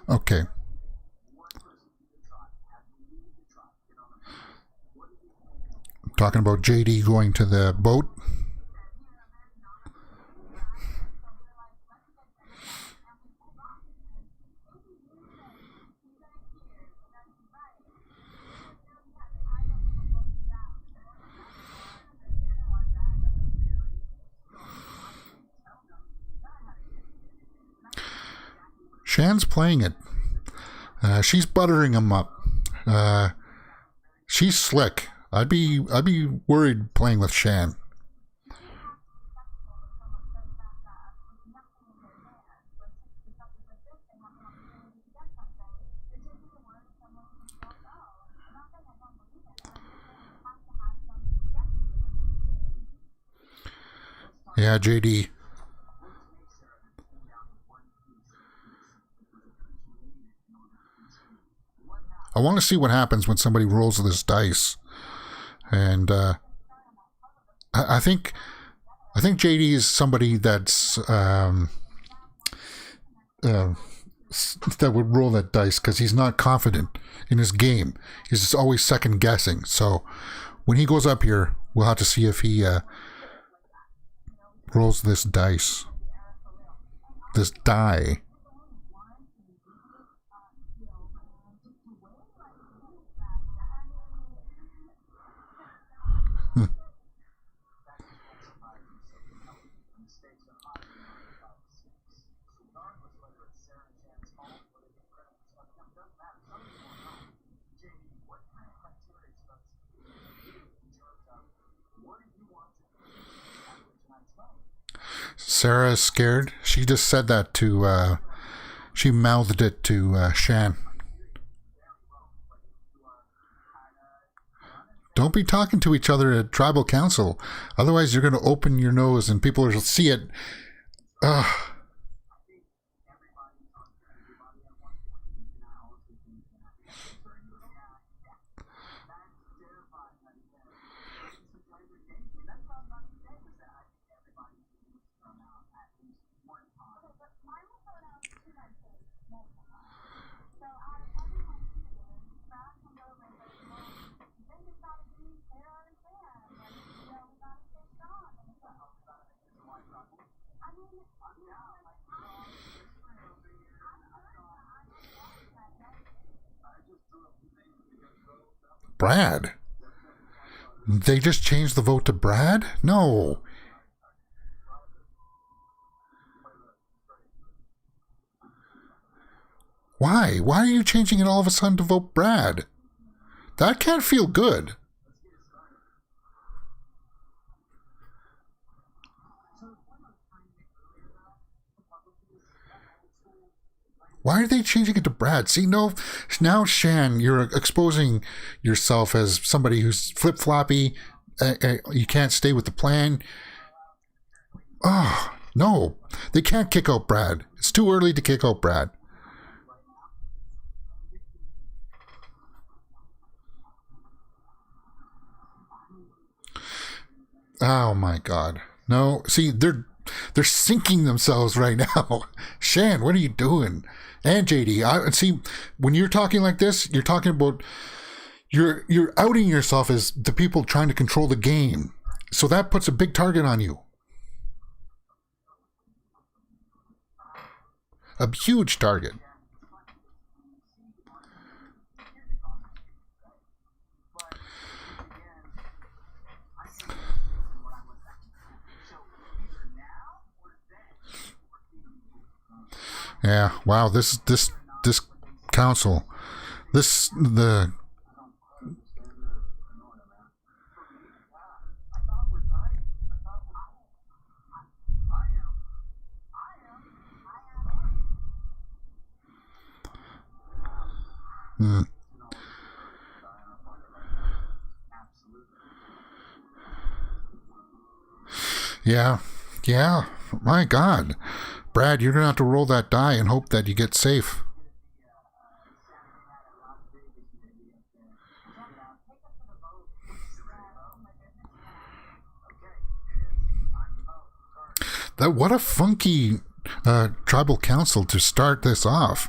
okay. talking about JD going to the boat. Shan's playing it. She's buttering him up. She's slick. I'd be worried playing with Shan. Yeah, JD. I want to see what happens when somebody rolls this dice, and I think JD is somebody that's that would roll that dice because he's not confident in his game. He's just always second guessing. So when he goes up here, we'll have to see if he rolls this dice, this die. Sarah is scared. She just said that to, she mouthed it to Shan. Don't be talking to each other at tribal council. Otherwise, you're going to open your nose and people will see it. Ugh. Brad? They just changed the vote to Brad? No. Why? Why are you changing it all of a sudden to vote Brad? That can't feel good. Why are they changing it to Brad? See, no, now Shan, you're exposing yourself as somebody who's flip-floppy. You can't stay with the plan. Oh, no. They can't kick out Brad. It's too early to kick out Brad. Oh, my God. No, see, they're sinking themselves right now. Shan, what are you doing? And JD, see, when you're talking like this, you're talking about you're outing yourself as the people trying to control the game. So that puts a big target on you. A huge target. Yeah, wow, this council, the Yeah, my God. Brad, you're going to have to roll that die and hope that you get safe. What a funky tribal council to start this off.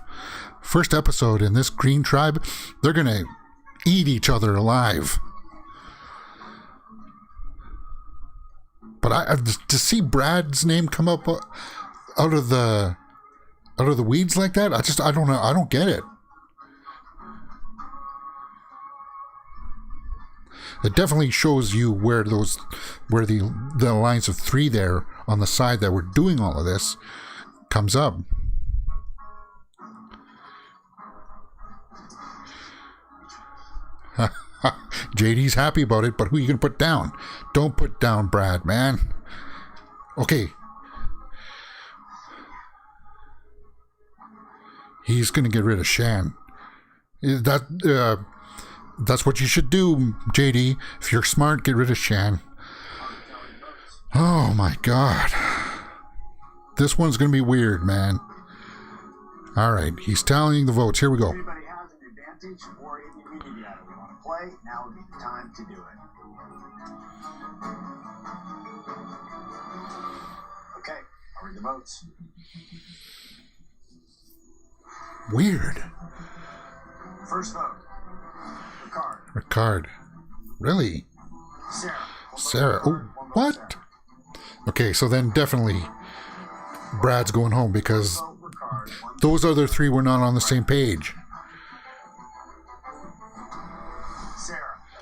First episode in this green tribe, they're going to eat each other alive. But to see Brad's name come up out of the weeds like that, I don't know. I don't get it. It definitely shows you where the alliance of 3 there on the side that were doing all of this comes up. JD's happy about it, but who are you gonna put down? Don't put down Brad, man. Okay. He's gonna get rid of Shan. That's what you should do, JD. If you're smart, get rid of Shan. Oh my god. This one's gonna be weird, man. Alright, he's tallying the votes. Here we go. Anybody has an advantage or an immunity item we want to play, now would be the time to do it. Okay, I'll read the votes. Weird. First vote. Ricard. Really? Sarah. Oh, what? Okay, so then definitely Brad's going home because those other 3 were not on the same page.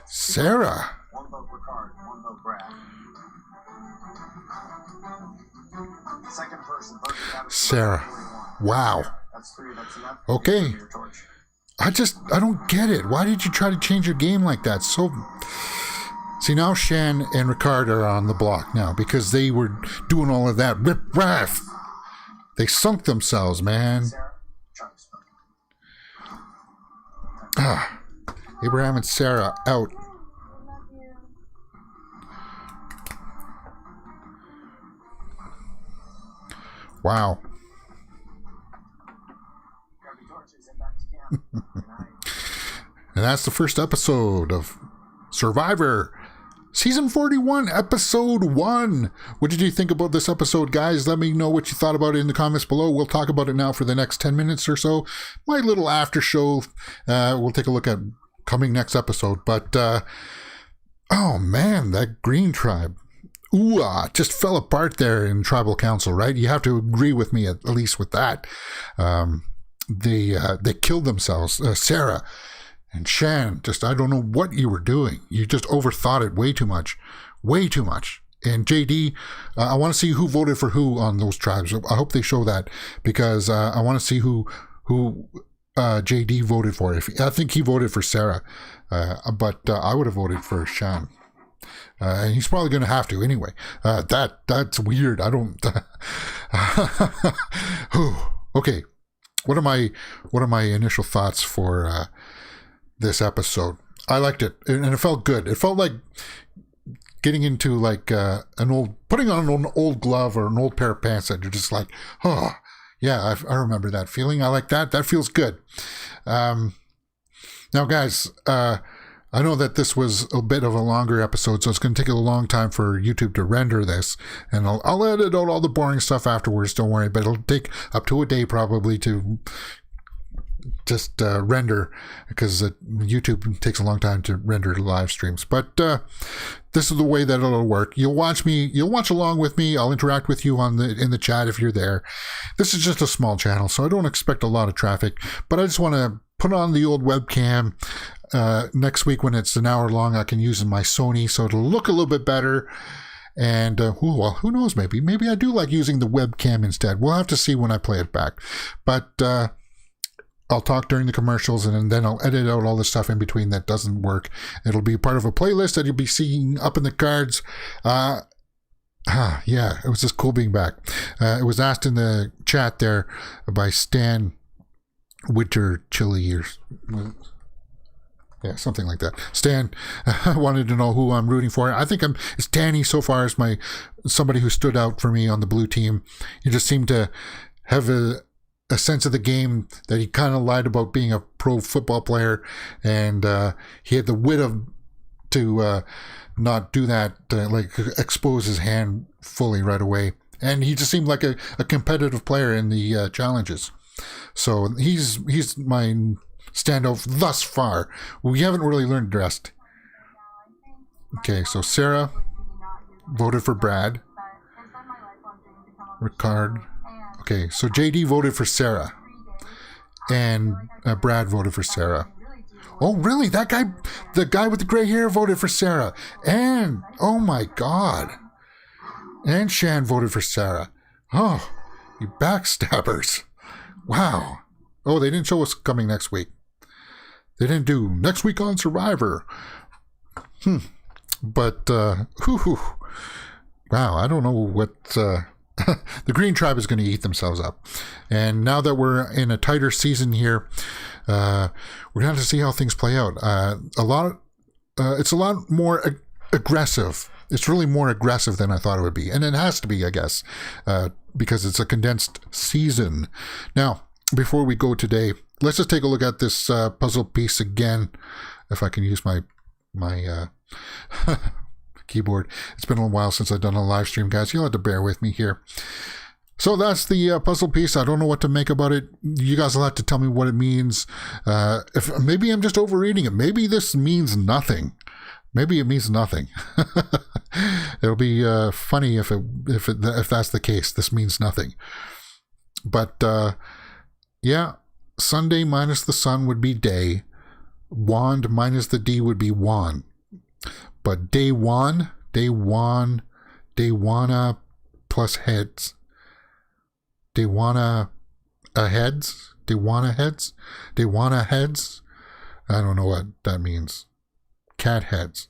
Sarah. 1 vote Ricard, 1 vote Brad. Second person voted Sarah. Wow. That's 3, that's enough. Okay. I don't get it. Why did you try to change your game like that? See, now Shan and Ricard are on the block now because they were doing all of that rip raff. They sunk themselves, man. Abraham and Sarah out. Wow. And that's the first episode of Survivor Season 41, Episode 1. What did you think about this episode, guys? Let me know what you thought about it in the comments below. We'll talk about it now for the next 10 minutes or so. My little after show. We'll take a look at coming next episode. But, oh man, that Green Tribe. Ooh, just fell apart there in Tribal Council, right? You have to agree with me at least with that. They killed themselves. Sarah and Shan, I don't know what you were doing. You just overthought it way too much. And JD, I want to see who voted for who on those tribes. I hope they show that because I want to see who JD voted for. I think he voted for Sarah, but I would have voted for Shan. And he's probably going to have to anyway. That's weird. I don't. Okay. What are my initial thoughts for this episode? I liked it, and it felt good. It felt like getting into like putting on an old glove or an old pair of pants that you're just like, oh yeah, I remember that feeling. I like that. That feels good. Now, guys, I know that this was a bit of a longer episode, so it's going to take a long time for YouTube to render this, and I'll edit out all the boring stuff afterwards, don't worry, but it'll take up to a day probably to just render, because YouTube takes a long time to render live streams. But this is the way that it'll work. You'll watch along with me. I'll interact with you in the chat if you're there. This is just a small channel, so I don't expect a lot of traffic, but I just want to put on the old webcam. Next week when it's an hour long, I can use my Sony, so it'll look a little bit better. And who knows, maybe I do like using the webcam instead. We'll have to see when I play it back. But I'll talk during the commercials, and then I'll edit out all the stuff in between that doesn't work. It'll be part of a playlist that you'll be seeing up in the cards. Yeah, it was just cool being back. It was asked in the chat there by Stan Winter Chili or yeah, something like that. Stan wanted to know who I'm rooting for. I think it's Danny so far as somebody who stood out for me on the blue team. He just seemed to have a sense of the game that he kind of lied about being a pro football player, and he had the wit to not do that, like expose his hand fully right away. And he just seemed like a competitive player in the challenges. So he's my standout thus far. We haven't really learned the rest. Okay, so Sarah. voted for Brad. But it's been my lifelong dream to come on Ricard. the show, and Okay, so JD voted for Sarah. And Brad voted for Sarah. Oh, really? That guy, the guy with the gray hair voted for Sarah. And, oh my God. And Shan voted for Sarah. Oh, you backstabbers. Wow. Oh, they didn't show us coming next week. They didn't do next week on Survivor. But, wow, I don't know what, the Green Tribe is going to eat themselves up. And now that we're in a tighter season here, we're going to have to see how things play out. It's a lot more aggressive. It's really more aggressive than I thought it would be. And it has to be, I guess, because it's a condensed season. Now, before we go today, let's just take a look at this puzzle piece again. If I can use my keyboard. It's been a while since I've done a live stream, guys. You'll have to bear with me here. So that's the puzzle piece. I don't know what to make about it. You guys will have to tell me what it means. If maybe I'm just overreading it. Maybe this means nothing. Maybe it means nothing. It'll be funny if that's the case. This means nothing. But yeah, Sunday minus the sun would be day. Wand minus the D would be wand. But Dewana plus heads. Dewana heads. I don't know what that means. Cat heads.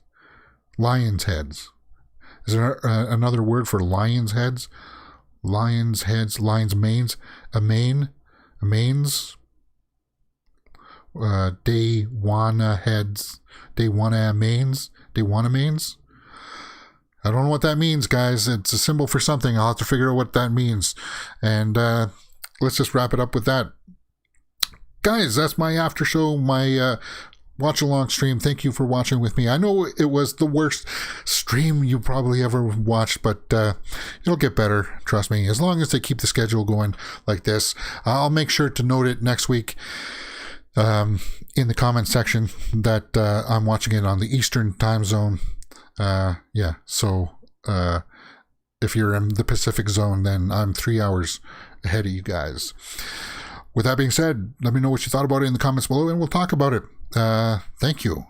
Lion's heads. Is there another word for lion's heads? Lion's heads, lion's manes, a manes. Dewana heads, Dewana manes. I don't know what that means, guys. It's a symbol for something. I'll have to figure out what that means. And let's just wrap it up with that. Guys, that's my after show, my watch along stream. Thank you for watching with me. I know it was the worst stream you probably ever watched, but it'll get better. Trust me. As long as they keep the schedule going like this, I'll make sure to note it next week. In the comment section that I'm watching it on the Eastern time zone. Yeah, so if you're in the Pacific zone, then I'm 3 hours ahead of you guys. With that being said, let me know what you thought about it in the comments below, and we'll talk about it. Thank you.